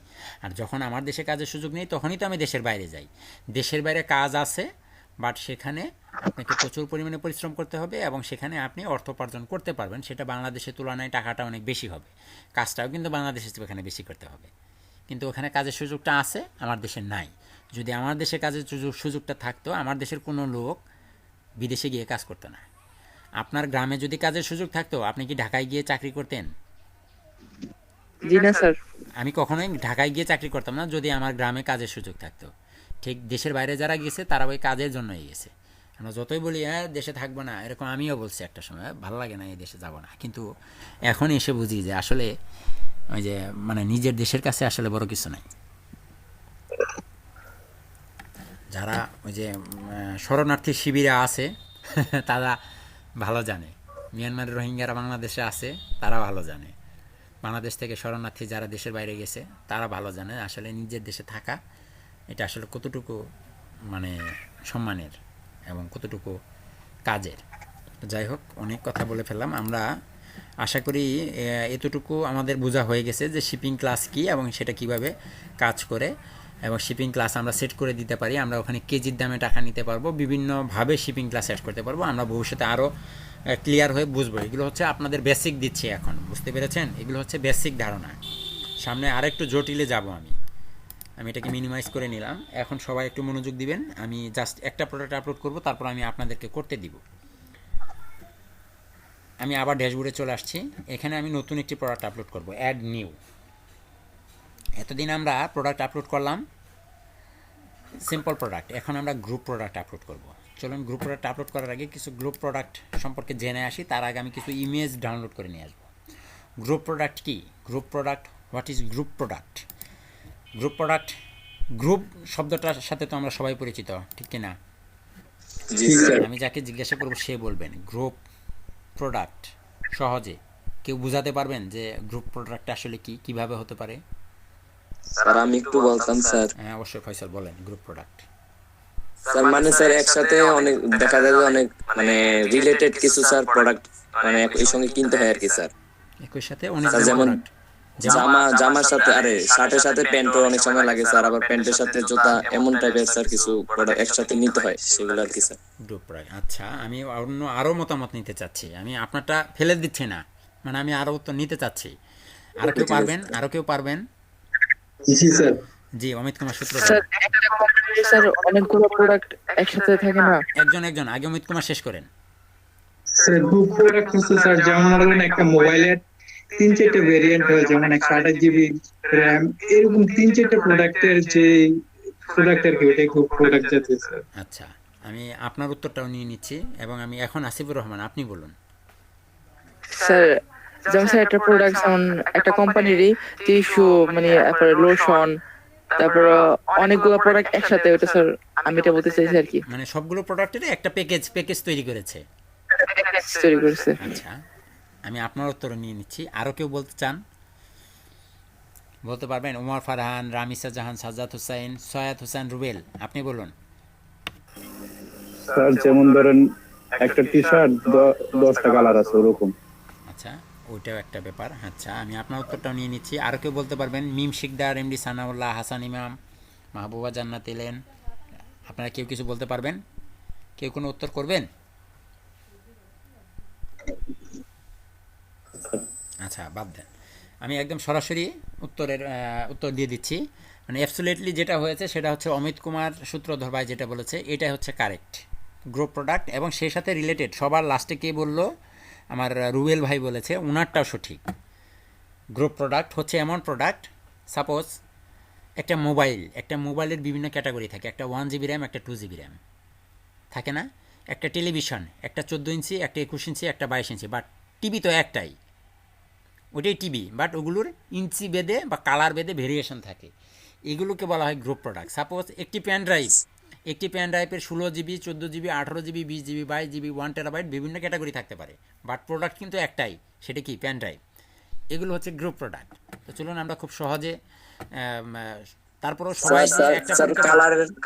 আর যখন আমার দেশে কাজের সুযোগ নেই, তখনই তো আমি দেশের বাইরে যাই। দেশের বাইরে কাজ আছে, বাট সেখানে আপনাকে প্রচুর পরিমাণে পরিশ্রম করতে হবে, এবং সেখানে আপনি অর্থ উপার্জন করতে পারবেন, সেটা বাংলাদেশের তুলনায় টাকাটা অনেক বেশি হবে, কাজটাও কিন্তু বাংলাদেশের চেয়ে এখানে বেশি করতে হবে। কিন্তু ওখানে কাজের সুযোগটা আছে, আমার দেশে নাই। যদি আমার দেশে কাজের সুযোগটা থাকতো, আমার দেশের কোনো লোক বিদেশে গিয়ে কাজ করতো না। আপনার গ্রামে যদি কাজের সুযোগ থাকতো, আপনি কি ঢাকায় গিয়ে চাকরি করতেন? জি না স্যার। আমি কখনোই ঢাকায় গিয়ে চাকরি করতাম না যদি আমার গ্রামে কাজের সুযোগ থাকতো। ঠিক দেশের বাইরে যারা গেছে, তারা ওই কাজের জন্যই গেছে। আমরা যতই বলি হ্যাঁ দেশে থাকবো না, এরকম আমিও বলছি একটা সময়, ভালো লাগে না এই দেশে যাব না, কিন্তু এখন এসে বুঝি যে আসলে ওই যে মানে নিজের দেশের কাছে আসলে বড় কিছু নাই। যারা ওই যে শরণার্থী শিবিরে আছে তারা ভালো জানে, মিয়ানমারের রোহিঙ্গারা বাংলাদেশে আছে, তারা ভালো জানে। বাংলাদেশ থেকে শরণার্থী যারা দেশের বাইরে গেছে, তারা ভালো জানে আসলে নিজের দেশে থাকা এটা আসলে কতটুকু মানে সম্মানের এবং কতটুকু কাজের। যাই হোক, অনেক কথা বলে ফেললাম। আমরা আশা করি এতটুকু আমাদের বোঝা হয়ে গেছে যে শিপিং ক্লাস কী এবং সেটা কিভাবে কাজ করে, এবং শিপিং ক্লাস আমরা সেট করে দিতে পারি। আমরা ওখানে কেজির দামে টাকা নিতে পারবো, বিভিন্নভাবে শিপিং ক্লাস সেট করতে পারবো। আমরা ভবিষ্যতে আরও ক্লিয়ার হয়ে বুঝবো। এগুলো হচ্ছে আপনাদের বেসিক দিচ্ছি এখন, বুঝতে পেরেছেন? এগুলো হচ্ছে বেসিক ধারণা। সামনে আরেকটু জটিলে যাব আমি এটাকে মিনিমাইজ করে নিলাম। এখন সবাই একটু মনোযোগ দিবেন। আমি জাস্ট একটা প্রোডাক্ট আপলোড করব, তারপর আমি আপনাদেরকে করতে দিব। আমি আবার ড্যাশবোর্ডে চলে আসছি। এখানে আমি নতুন একটি প্রোডাক্ট আপলোড করব, অ্যাড নিউ। এতদিন আমরা প্রোডাক্ট আপলোড করলাম সিম্পল প্রোডাক্ট, এখন আমরা গ্রুপ প্রোডাক্ট আপলোড করব। চলুন গ্রুপ প্রোডাক্ট আপলোড করার আগে কিছু গ্রুপ প্রোডাক্ট সম্পর্কে জেনে আসি। তার আগে আমি কিছু ইমেজ ডাউনলোড করে নিয়ে আসবো। গ্রুপ প্রোডাক্ট কি? Group product, what is group product? Group product, group শব্দটার সাথে তো আমরা সবাই পরিচিত, ঠিক কিনা? জি স্যার। আমি যাকে জিজ্ঞাসা করব সে বলবেন গ্রুপ প্রোডাক্ট। সহজে কেউ বুঝাতে পারবেন যে গ্রুপ প্রোডাক্ট আসলে কি, কিভাবে হতে পারে? স্যার আমি একটু বলতাম স্যার। হ্যাঁ অবশ্যই ফয়সাল বলেন। গ্রুপ প্রোডাক্ট স্যার মানে স্যার একসাথে অনেক দেখা যায় যে অনেক মানে রিলেটেড কিছু স্যার প্রোডাক্ট মানে একই সঙ্গে কিনতে হয় আর কি স্যার। একই সাথে অনেক স্যার যেমন প্রোডাক্ট, জামার সাথে আরে শার্টের সাথে প্যান্টও অনেক সময় লাগে স্যার, আবার প্যান্টের সাথে জুতা, এমন টাইপের স্যার কিছু প্রোডাক্ট একসাথে নিতে হয়, সেগুলো আর কি স্যার। Group product. আচ্ছা, আমি অন্য আরও মতামত নিতে চাচ্ছি। আমি আপনারটা ফেলে দিচ্ছি না, মানে আমি আরও উত্তর নিতে চাচ্ছি। আরও কেউ পারবেন? আরও কেউ পারবেন? জি স্যার। জি, অমিত কুমার সূত্র। স্যার একটা কোম্পানির স্যার অনেকগুলো প্রোডাক্ট একসাথে থাকে না? একজন একজন, আগে অমিত কুমার শেষ করেন। স্যার গ্রুপ প্রোডাক্ট হচ্ছে স্যার যেমন মনে করেন একটা মোবাইলের 3-4টা ভেরিয়েন্ট হয়, যেমন 128 GB র্যাম, এরকম 3-4টা প্রোডাক্টের যে প্রোডাক্ট আর কি, ওইটাই গ্রুপ প্রোডাক্ট জাতীয় স্যার। আচ্ছা, আমি আপনার উত্তরটাও নিয়ে নিচ্ছি, এবং আমি এখন আসিফুর রহমান, আপনি বলুন। স্যার যেমন স্যার একটা প্রোডাক্ট যেমন একটা কোম্পানিরই টিস্যু মানে তারপরে লোশন, তারপর অনেকগুলো প্রোডাক্ট একসাথে, ওটা স্যার আমি এটা বলতে চাইছি আর কি, মানে সবগুলো প্রোডাক্টের একটা প্যাকেজ তৈরি করেছে। তৈরি করেছে। আচ্ছা, আমি আপনার উত্তর নিয়ে নিচ্ছি। আরও কেউ বলতে চান? বলতে পারবেন? ওমর ফারহান, রামিসা জাহান, সাজ্জাদ হুসাইন, সৈয়দ হোসেন রুবেল, আপনি বলুন। স্যার যেমন ধরেন একটা টি শার্ট 10টা কালার আছে ওরকম। আচ্ছা, ওইটাও একটা ব্যাপার। আচ্ছা, আমি আপনার উত্তরটাও নিয়ে নিচ্ছি। আরও কেউ বলতে পারবেন? মিম শিকদার, এমডি সানাউল্লাহ, হাসান ইমাম, মাহবুবা জান্নাত এলেন, আপনারা কেউ কিছু বলতে পারবেন? কেউ কোনো উত্তর করবেন? আচ্ছা, বাদ দেন, আমি একদম সরাসরি উত্তর দিয়ে দিচ্ছি। মানে অ্যাবসোলিউটলি যেটা হয়েছে সেটা হচ্ছে অমিত কুমার সূত্রধর ভাই যেটা বলেছে এটাই হচ্ছে কারেক্ট, গ্রুপ প্রোডাক্ট। এবং সেই সাথে রিলেটেড সবার লাস্টে কে বললো? আমার রুবেল ভাই বলেছে, উনারটাও সঠিক। গ্রুপ প্রোডাক্ট হচ্ছে এমন প্রোডাক্ট, সাপোজ একটা মোবাইলের বিভিন্ন ক্যাটাগরি থাকে, একটা 1 GB র্যাম, একটা 2 GB র্যাম থাকে না? একটা টেলিভিশন, একটা 14 ইঞ্চি, একটা 21 ইঞ্চি, একটা 22 ইঞ্চি, বাট টিভি তো একটাই, ওটাই টিভি, বাট ওগুলোর ইঞ্চি বেদে বা কালার বেদে ভেরিয়েশন থাকে, এগুলোকে বলা হয় গ্রুপ প্রোডাক্ট। সাপোজ একটি পেন ড্রাইভের 16 GB, 14 GB, 18 GB, 20 GB, 22 GB, 1 TB বিভিন্ন ক্যাটাগরি থাকতে পারে, বাট প্রোডাক্ট কিন্তু একটাই, সেটা কি? Pen drive. এগুলো হচ্ছে গ্রুপ প্রোডাক্ট। তো চলুন আমরা খুব সহজে তারপরও সবাই একটা স্যার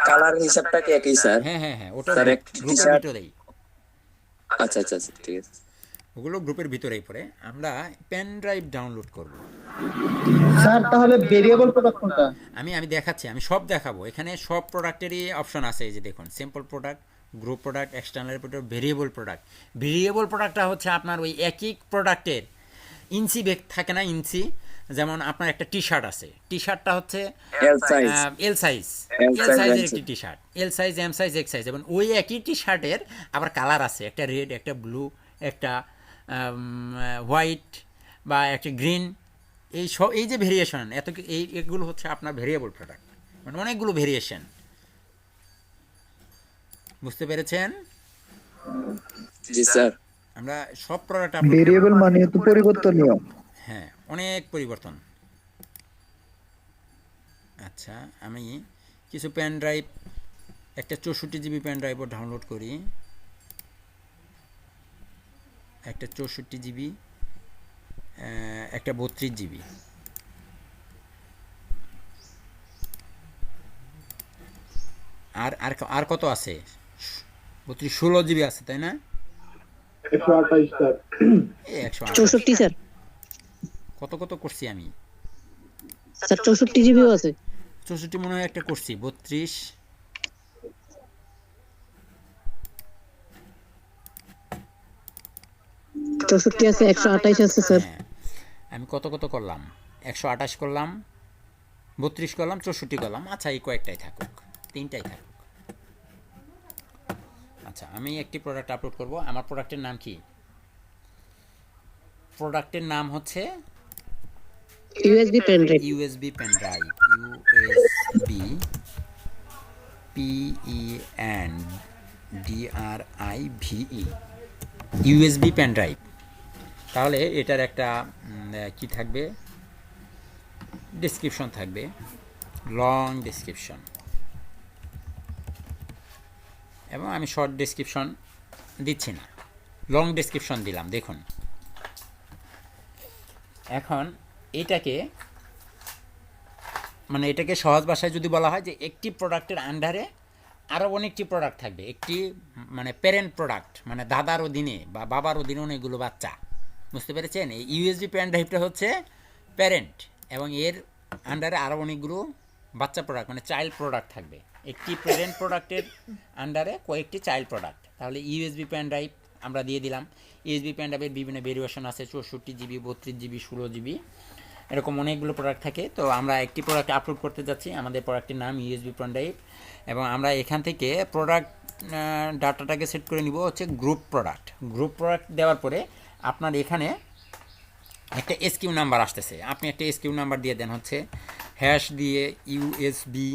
কালার হিসাবটা কি একই স্যার? হ্যাঁ, ওটা স্যার এক গ্রুপের টি-শার্ট। ভিতরেই, আচ্ছা আচ্ছা আচ্ছা, ঠিক আছে। ওগুলো গ্রুপের ভিতরেই পড়ে। আমরা পেন ড্রাইভ ডাউনলোড করব। স্যার তাহলে ভেরিয়েবল প্রোডাক্ট কোনটা? আমি দেখাচ্ছি, আমি সব দেখাবো। এখানে সব প্রোডাক্টেরই অপশন আছে, এই যে দেখুন, simple product, group product, external product, variable product. Variable প্রোডাক্টটা হচ্ছে আপনার ওই একই প্রোডাক্টের ইঞ্চি বেগ থাকে না, ইঞ্চি। যেমন আপনার একটা টি শার্ট আছে, টি শার্টটা হচ্ছে এল সাইজের একটি T shirt, L size, M size, X size, এবং ওই একই টি শার্টের আবার কালার আছে, একটা রেড, একটা ব্লু, একটা হোয়াইট বা একটা গ্রিন। এই যে ভেরিয়েশন, এগুলো হচ্ছে আপনার ভেরিয়েবল প্রোডাক্ট, মানে অনেকগুলো ভেরিয়েশন। বুঝতে পেরেছেন? জি স্যার। আমরা সব প্রোডাক্ট ভেরিয়েবল মানে তো পরিবর্তনীয়। হ্যাঁ, অনেক পরিবর্তন। আচ্ছা, আমি কিছু পেন ড্রাইভ, একটা 64 GB পেন ড্রাইভও ডাউনলোড করি, একটা 64 GB, একটা 32 GB। আর কত আছে? 16 GB আছে, তাই না? 128 স্যার। 64 স্যার। কত করছি আমি? স্যার 64 জিবিও আছে। 64 মনে হয় একটা করছি, 32, চৌষট্টি আছে, 128 আছে স্যার। হ্যাঁ, আমি কত করলাম? 128 করলাম, 32 করলাম, 64 করলাম। আচ্ছা, এই কয়েকটাই থাকুক, 3টাই থাকুক। আচ্ছা, আমি একটি প্রোডাক্ট আপলোড করব। আমার প্রোডাক্টের নাম কি? প্রোডাক্টের নাম হচ্ছে USB pen drive. USB pen drive, USB PENDRIVE, USB pen drive. তাহলে এটার একটা কি থাকবে? ডেসক্রিপশন থাকবে, লং ডেসক্রিপশন, এবং আমি শর্ট ডেসক্রিপশন দিচ্ছি না, লং ডেসক্রিপশন দিলাম। দেখুন, এখন এটাকে সহজ ভাষায় যদি বলা হয় যে একটি প্রোডাক্টের আন্ডারে আরও অনেকটি প্রোডাক্ট থাকবে, একটি মানে প্যারেন্ট প্রোডাক্ট, মানে দাদার অধীনে বা বাবার অধীনে অনেকগুলো বাচ্চা। বুঝতে পেরেছেন? এই ইউএসবি পেন ড্রাইভটা হচ্ছে প্যারেন্ট, এবং এর আন্ডারে আরও অনেকগুলো বাচ্চা প্রোডাক্ট, মানে চাইল্ড প্রোডাক্ট থাকবে। একটি প্যারেন্ট প্রোডাক্টের আন্ডারে কয়েকটি চাইল্ড প্রোডাক্ট। তাহলে ইউএসবি পেন ড্রাইভ আমরা দিয়ে দিলাম। ইউএসবি পেন ড্রাইভের বিভিন্ন ভেরিয়েশন আছে, 64 GB, 32 GB, 16 GB, এরকম অনেকগুলো প্রোডাক্ট থাকে। তো আমরা একটি প্রোডাক্ট আপলোড করতে যাচ্ছি, আমাদের প্রোডাক্টের নাম ইউএসবি পেন ড্রাইভ, এবং আমরা এখান থেকে প্রোডাক্ট ডাটাটাকে সেট করে নিব হচ্ছে গ্রুপ প্রোডাক্ট। গ্রুপ প্রোডাক্ট দেওয়ার পরে আপনার এখানে একটা এসকিউ নাম্বার আসতেছে, আপনি একটা এসকিউ নাম্বার দিয়ে দেন, হচ্ছে হ্যাশ দিয়ে ইউএসবি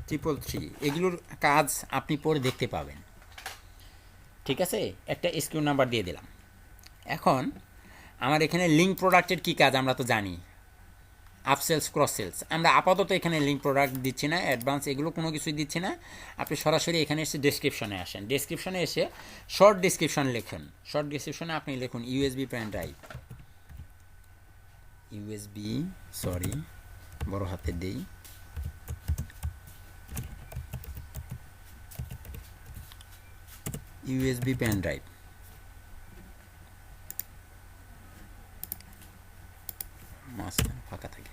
333। এগুলোর কাজ আপনি পরে দেখতে পাবেন। ঠিক আছে, একটা এসকিউ নাম্বার দিয়ে দিলাম। এখন আমার এখানে লিঙ্ক প্রোডাক্টের কী কাজ আমরা তো জানি, আপসেলস ক্রস সেলস। আমরা আপাতত এখানে লিঙ্ক প্রোডাক্ট দিচ্ছি না, অ্যাডভান্স এগুলো কোনো কিছুই দিচ্ছি না। আপনি সরাসরি এখানে এসে ডেসক্রিপশনে আসেন, ডেসক্রিপশনে এসে শর্ট ডেসক্রিপশন লিখুন। শর্ট ডেসক্রিপশনে আপনি লিখুন USB pen drive, USB, sorry বড় হাতে দেই, ইউএসবি পেন ড্রাইভ। মাঝখানে ফাঁকা থাকে।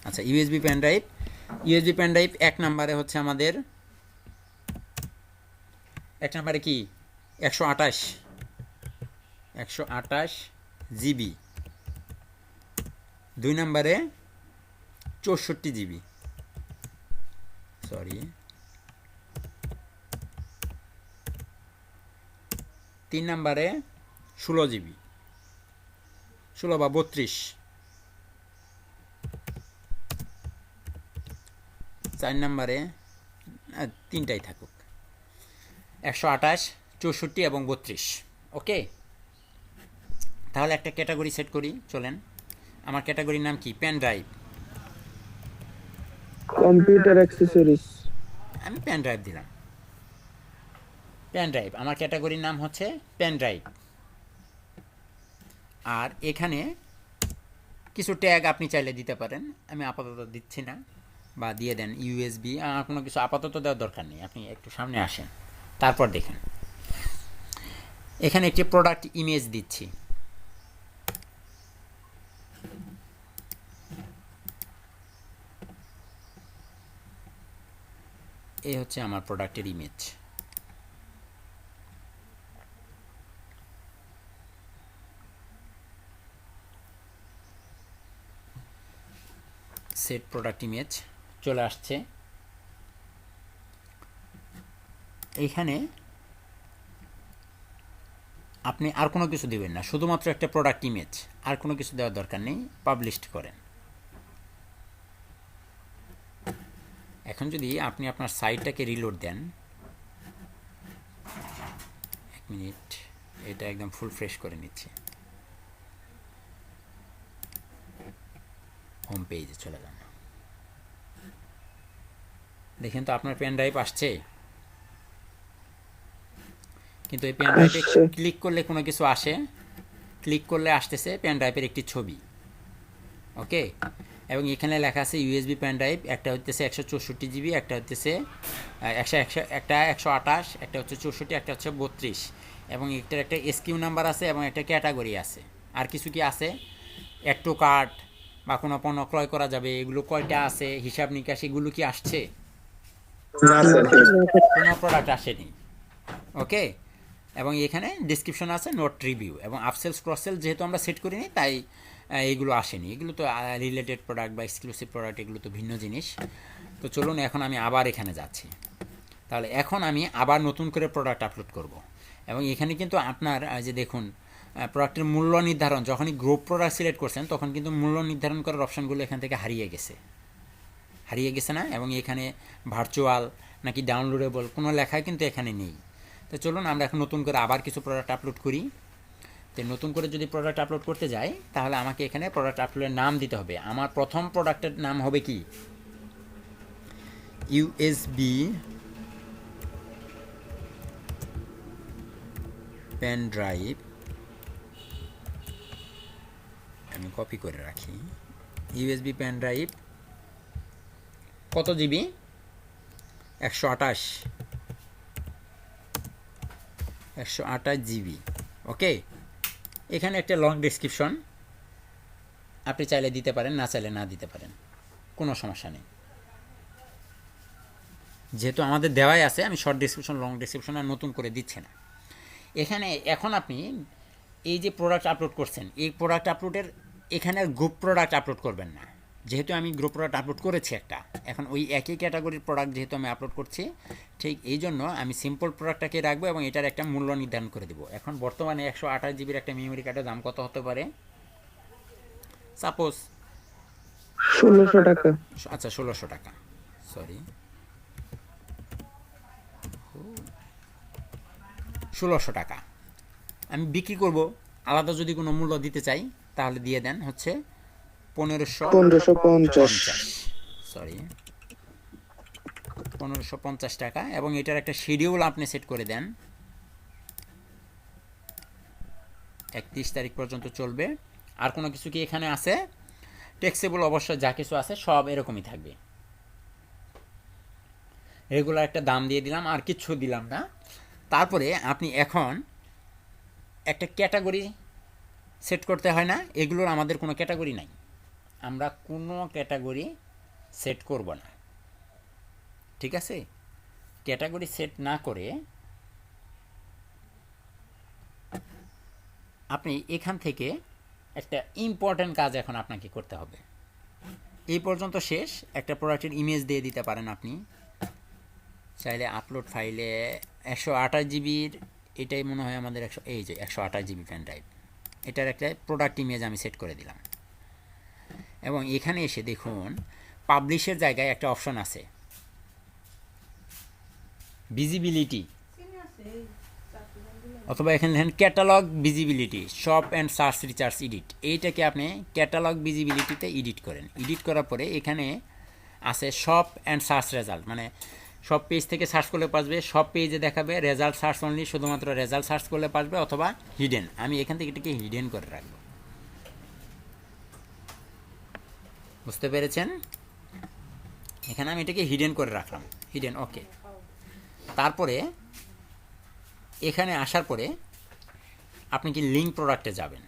আচ্ছা, USB pen drive, USB pen drive 1 নম্বরে হচ্ছে আমাদের, 1 নম্বরে কি 128 জিবি, 2 নম্বরে 64 জিবি, সরি 3 নম্বরে 16 জিবি, 16 বা 32, 4 নম্বরে 3টাই থাকুক, 128, 64 এবং 32। ওকে, তাহলে একটা ক্যাটাগরি সেট করি, চলেন। আমার ক্যাটাগরির নাম কি? Pen drive. কম্পিউটার অ্যাক্সেসরিজ, আমি পেন ড্রাইভ দিলাম, পেন ড্রাইভ। আমার ক্যাটাগরির নাম হচ্ছে পেন ড্রাইভ। আর এখানে কিছু ট্যাগ আপনি চাইলে দিতে পারেন, আমি আপাতত দিচ্ছি না, বা দিয়ে দেন ইউএসবি। আমার কোনো কিছু আপাতত দেওয়ার দরকার নেই, আপনি একটু সামনে আসেন, তারপর দেখেন। এখানে একটি প্রোডাক্ট ইমেজ দিচ্ছি, এই হচ্ছে আমার প্রোডাক্টের ইমেজ। সেট প্রোডাক্ট ইমেজ চলে আসছে। এইখানে আপনি আর কোনো কিছু দিবেন না, শুধুমাত্র একটা প্রোডাক্ট ইমেজ, আর কোনো কিছু দেওয়ার দরকার নেই। পাবলিশ করেন। এখন যদি আপনি আপনার সাইটটাকে রিলোড দেন, 1 মিনিট, এটা একদম ফুল ফ্রেশ করে নিচ্ছি। হোম পেজে চলে যান, দেখেন তো আপনার পেন ড্রাইভ আসছে, কিন্তু এই পেন ড্রাইভে ক্লিক করলে কোনো কিছু আসে, ক্লিক করলে আসতেছে পেন ড্রাইভের একটি ছবি। ওকে, এবং এখানে লেখা আছে ইউএসবি পেন ড্রাইভ, একটা হচ্ছে 164 জিবি, একটা হচ্ছে 128, একটা হচ্ছে 64, একটা হচ্ছে 32, এবং এটার একটা এসকিউ নাম্বার আছে এবং একটা ক্যাটাগরি আছে। আর কিছু কি আছে? অ্যাড টু কার্ট বা কোনো পণ্য ক্রয় করা যাবে, এগুলো কয়টা আছে, হিসাব নিকাশ, এগুলো কি আসছে? কোনো প্রোডাক্ট আসেনি। ওকে, এবং এখানে ডিসক্রিপশন আছে, নোট রিভিউ, এবং আপসেলস ক্রসসেল যেহেতু আমরা সেট করিনি তাই এইগুলো আসেনি। এগুলো তো রিলেটেড প্রোডাক্ট বা এক্সক্লুসিভ প্রোডাক্ট, এগুলো তো ভিন্ন জিনিস। তো চলুন এখন আমি আবার এখানে যাচ্ছি। তাহলে এখন আমি আবার নতুন করে প্রোডাক্ট আপলোড করব, এবং এখানে কিন্তু আপনার যে দেখুন প্রোডাক্টের মূল্য নির্ধারণ, যখনই গ্রুপ প্রোডাক্ট সিলেক্ট করছেন তখন কিন্তু মূল্য নির্ধারণ করার অপশানগুলো এখান থেকে হারিয়ে গেছে না, এবং এখানে ভার্চুয়াল নাকি ডাউনলোডেবল কোনো লেখাই কিন্তু এখানে নেই। তো চলুন আমরা এখন নতুন করে আবার কিছু প্রোডাক্ট আপলোড করি। তো নতুন করে যদি প্রোডাক্ট আপলোড করতে যাই তাহলে আমাকে এখানে প্রোডাক্ট আপলোডের নাম দিতে হবে। আমার প্রথম প্রোডাক্টের নাম হবে কি? USB pen drive. আমি কপি করে রাখি। ইউএসবি পেন ড্রাইভ কত জিবি? 128 জিবি। ওকে, এখানে একটা লং ডেসক্রিপশন আপনি চাইলে দিতে পারেন, না চাইলে না দিতে পারেন, কোনো সমস্যা নেই। যেহেতু আমাদের দেওয়াই আছে, আমি শর্ট ডেসক্রিপশন, লং ডেসক্রিপশন আর নতুন করে দিচ্ছি না। এখানে এখন আপনি এই যে প্রোডাক্ট আপলোড করছেন, এই প্রোডাক্ট আপলোডের এখানে আর গ্রুপ প্রোডাক্ট আপলোড করবেন না। যেহেতু আমি গ্রুপ প্রোডাক্ট আপলোড করেছি একটা, এখন ওই একই ক্যাটাগরির প্রোডাক্ট যেহেতু আমি আপলোড করছি, ঠিক এই জন্য আমি সিম্পল প্রোডাক্টটাকে রাখবো এবং এটার একটা মূল্য নির্ধারণ করে দেবো। এখন বর্তমানে 128 জিবির একটা মেমোরি কার্ডের দাম কত হতে পারে? সাপোজ 1600 টাকা। আচ্ছা, 1600 টাকা, সরি 1600 টাকা। আমি বিক্রি করব, আলাদা যদি কোনো মূল্য দিতে চাই তাহলে দিয়ে দেন হচ্ছে 1550। সরি 1550 টাকা। এবং এটার একটা শিডিউল আপনি সেট করে দেন, 31 তারিখ পর্যন্ত চলবে। আর কোনো কিছু কি এখানে আছে? ট্যাক্সেবল অবশ্যই যা কিছু আছে সব এরকমই থাকবে। রেগুলার একটা দাম দিয়ে দিলাম, আর কিচ্ছু দিলাম না। তারপরে আপনি এখন একটা ক্যাটাগরি সেট করতে হয় না? এগুলোর আমাদের কোনো ক্যাটাগরি নাই, আমরা কোনো ক্যাটাগরি সেট করব না, ঠিক আছে? ক্যাটাগরি সেট না করে আপনি এখান থেকে একটা ইম্পর্ট্যান্ট কাজ এখন আপনাকে করতে হবে। এই পর্যন্ত শেষ। একটা প্রোডাক্টের ইমেজ দিয়ে দিতে পারেন আপনি চাইলে। আপলোড ফাইলে 128 জিবির, এটাই মনে হয় আমাদের এই যে 128 জিবি পেন ড্রাইভ, এটার একটা প্রোডাক্ট ইমেজ আমি সেট করে দিলাম। এবং এখানে এসে দেখুন পাবলিশের জায়গায় একটা অপশন আছে ভিজিবিলিটি, অথবা এখানে দেখেন catalogue visibility, shop and search recharge edit. এইটাকে আপনি ক্যাটালগ ভিজিবিলিটিতে এডিট করেন। এডিট করার পরে এখানে আছে শপ অ্যান্ড সার্চ রেজাল্ট, মানে সব পেজ থেকে সার্চ করলে পাসবে, সব পেজে দেখাবে, রেজাল্ট সার্চ অনলি শুধুমাত্র রেজাল্ট সার্চ করলে পাসবে, অথবা হিডেন। আমি এখান থেকে এটাকে হিডেন করে রাখবো। বুঝতে পেরেছেন? এখানে আমি এটাকে হিডেন করে রাখলাম, হিডেন, ওকে। তারপরে এখানে আসার পরে আপনি কি লিঙ্ক প্রোডাক্টে যাবেন।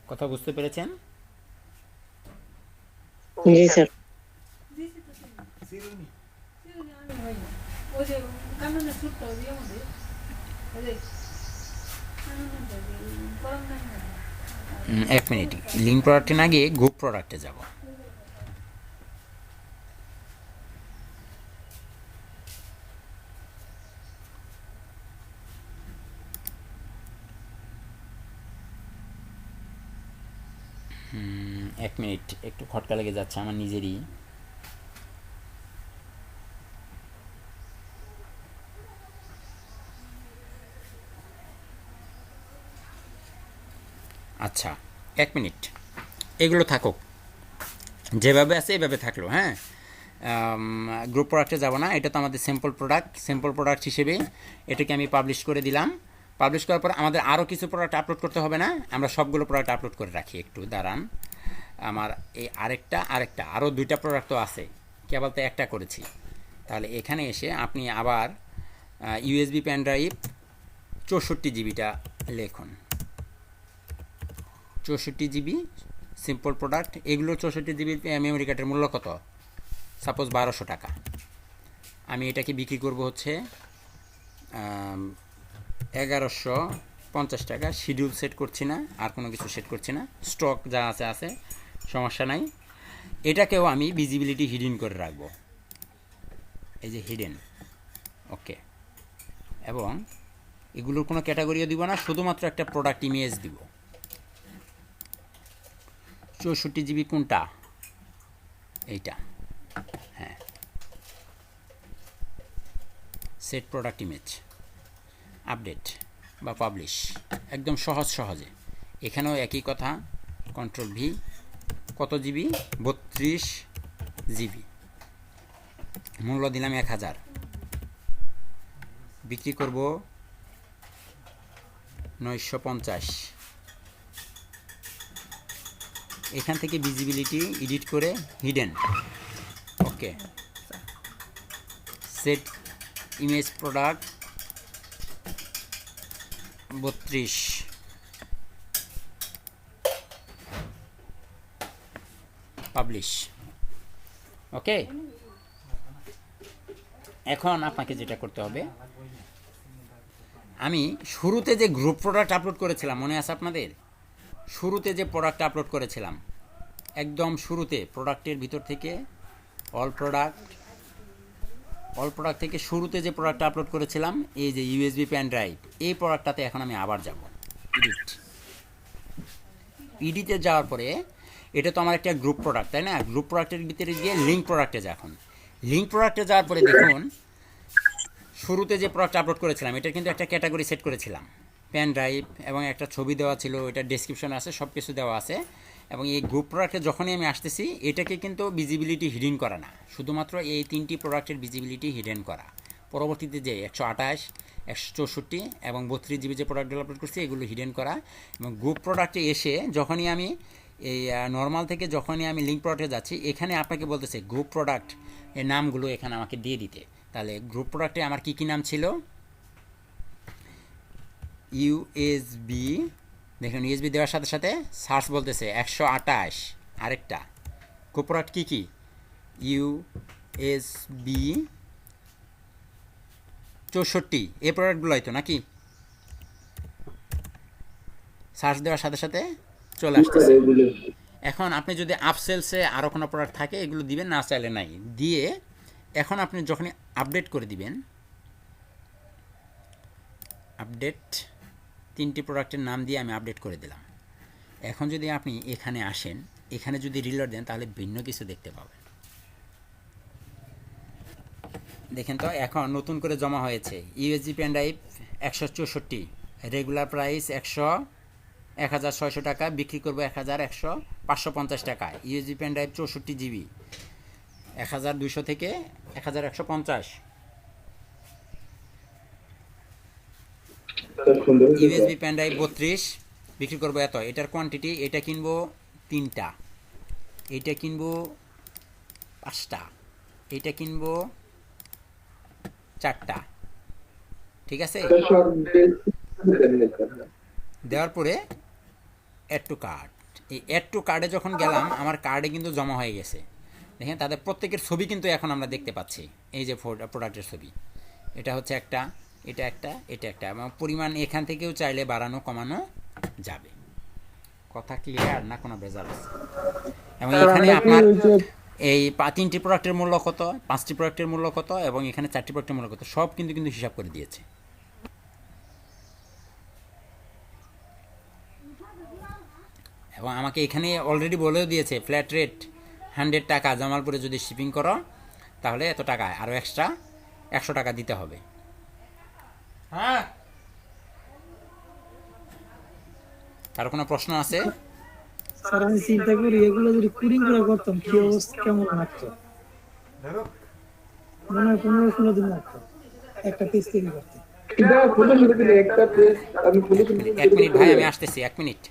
কথা বুঝতে পেরেছেন? জি স্যার। এক মিনিট, লিঙ্ক প্রোডাক্টে না গিয়ে গ্রুপ প্রোডাক্টে যাব। এক মিনিট, একটু খটকা লেগে যাচ্ছে আমার নিজেরই। আচ্ছা, এক মিনিট, এগুলো থাকুক যেভাবে আছে এভাবে থাকলো। হ্যাঁ, গ্রুপ প্রোডাক্টে যাব না, এটা তো আমাদের স্যাম্পল প্রোডাক্ট হিসেবে এটাকে আমি পাবলিশ করে দিলাম। পাবলিশ করার পর আমাদের আরও কিছু প্রোডাক্ট আপলোড করতে হবে না? আমরা সবগুলো প্রোডাক্ট আপলোড করে রাখি। একটু দাঁড়ান, আমার এই আরেকটা আরও 2টা প্রোডাক্ট তো আছে, কেবল তো একটা করেছি। তাহলে এখানে এসে আপনি আবার ইউএসবি পেন ড্রাইভ 64 জিবিটা লিখুন, 64 জিবি সিম্পল প্রোডাক্ট। এগুলো 64 জিবি মেমোরি কার্ডের মূল্য কত? সাপোজ 1200 টাকা। আমি এটাকে বিক্রি করব হচ্ছে 1150 টাকা। শিডিউল সেট করছি না, আর কোনো কিছু সেট করছি না, স্টক যা আছে সমস্যা নাই। এটাকেও আমি ভিজিবিলিটি হিডেন করে রাখবো, এই যে হিডেন, ওকে। এবং এগুলোর কোনো ক্যাটাগরিও দিব না, শুধুমাত্র একটা প্রোডাক্ট ইমেজ দিব। 64 জিবি কোনটা? এইটা, হ্যাঁ। সেট প্রোডাক্ট ইমেজ, আপডেট বা পাবলিশ, একদম সহজে। এখানেও একই কথা, কন্ট্রোল ভি। কত জিবি? 32 জিবি। মূল্য দিলাম 1000, বিক্রি করব 950। এখান থেকে ভিজিবিলিটি এডিট করে হিডেন, ওকে। সেট ইমেজ প্রোডাক্ট 32, পাবলিশ, ওকে। এখন আপনাকে যেটা করতে হবে, আমি শুরুতে যে গ্রুপ প্রোডাক্ট আপলোড করেছিলাম, মনে আছে আপনাদের? শুরুতে যে প্রোডাক্ট আপলোড করেছিলাম, একদম শুরুতে প্রোডাক্টের ভিতর থেকে অল প্রোডাক্ট থেকে শুরুতে যে প্রোডাক্টটা আপলোড করেছিলাম, এই যে ইউএসবি পেন ড্রাইভ, এই প্রোডাক্টটাতে এখন আমি আবার যাব ইডিতে যাওয়ার পরে, এটা তো আমার একটা গ্রুপ প্রোডাক্ট, তাই না? গ্রুপ প্রোডাক্টের ভিতরে গিয়ে লিঙ্ক প্রোডাক্টে যা, এখন লিঙ্ক প্রোডাক্টে যাওয়ার পরে দেখুন শুরুতে যে প্রোডাক্ট আপলোড করেছিলাম এটা কিন্তু একটা ক্যাটাগরি সেট করেছিলাম, পেন ড্রাইভ, এবং একটা ছবি দেওয়া ছিল, এটা ডেসক্রিপশন আছে, সব কিছু দেওয়া আছে। এবং এই গ্রুপ প্রোডাক্টে যখনই আমি আসতেছি এটাকে কিন্তু ভিজিবিলিটি হিডেন করা না, শুধুমাত্র এই 3টি প্রোডাক্টের ভিজিবিলিটি হিডেন করা। পরবর্তীতে যে 128, 164 এবং 32 জিবি যে প্রোডাক্টগুলো আপলোড করছি এগুলো হিডেন করা। এবং গ্রুপ প্রোডাক্টে এসে যখনই আমি এই নর্মাল থেকে যখনই আমি লিঙ্ক প্রোডাক্টে যাচ্ছি এখানে আপনাকে বলতেছে গ্রুপ প্রোডাক্ট এর নামগুলো এখানে আমাকে দিয়ে দিতে। তাহলে গ্রুপ প্রোডাক্টে আমার কী কী নাম ছিল? ইউএসবি, দেখুন ইউএসবি দেওয়ার সাথে সাথে সার্চ বলতেছে 128। আরেকটা গ্রুপ প্রোডাক্ট কী কী? ইউএসবি 64, এই প্রোডাক্টগুলোই তো নাকি? সার্চ দেওয়ার সাথে সাথে চলে আসতেছে। এখন আপনি যদি আপসেলসে আরও কোনো প্রোডাক্ট থাকে এগুলো দিবেন, না চাইলে নাই দিয়ে এখন আপনি যখনই আপডেট করে দিবেন, আপডেট 3টি প্রোডাক্টের নাম দিয়ে আমি আপডেট করে দিলাম। এখন যদি আপনি এখানে আসেন, এখানে যদি রিলোড দেন তাহলে ভিন্ন কিছু দেখতে পাবেন। দেখেন তো এখন নতুন করে জমা হয়েছে USB pen drive 164, regular price 1600 টাকা, বিক্রি করবো 550 টাকা। ইউএসবি পেন ড্রাইভ 64 জিবি 1200 থেকে 1150। ইউএসবি পেন ড্রাইভ 32 বিক্রি করবো এত, এটার কোয়ান্টিটি, এটা কিনবো 3টা, এইটা কিনবো 5টা, এইটা কিনবো 4টা, ঠিক আছে? দেওয়ার পরে অ্যাড টু কার্ড, এই অ্যাড টু কার্ডে যখন গেলাম আমার কার্ডে কিন্তু জমা হয়ে গেছে। দেখেন তাদের প্রত্যেকের ছবি কিন্তু এখন আমরা দেখতে পাচ্ছি, এই যে প্রোডাক্টের ছবি, এটা হচ্ছে একটা, এটা একটা, এটা একটা, এবং পরিমাণ এখান থেকেও চাইলে বাড়ানো কমানো যাবে। কথা ক্লিয়ার না? কোনো ভেজাল আছে? এবং এখানে আপনার এই 3টি প্রোডাক্টের মূল্য কত, 5টি প্রোডাক্টের মূল্য কত, এবং এখানে 4টি প্রোডাক্টের মূল্য কত, সব কিন্তু হিসাব করে দিয়েছে। এবং আমাকে এখানে অলরেডি বলেও দিয়েছে ফ্ল্যাট রেট 100 টাকা, জামালপুরে যদি শিপিং করো তাহলে এত টাকা, আরও এক্সট্রা 100 টাকা দিতে হবে। হ্যাঁ, কারো কোনো প্রশ্ন আছে? স্যার আমি চিন্তা করি এগুলো যদি কুরিং করে করতাম কি অবস্থা, কেমন লাগতো? মনে হয় 15-16 দিন লাগতো একটা পিস তৈরি করতে। একটা পেজ আমি 1 মিনিট ভাই, আমি আসতেছি, 1 মিনিট।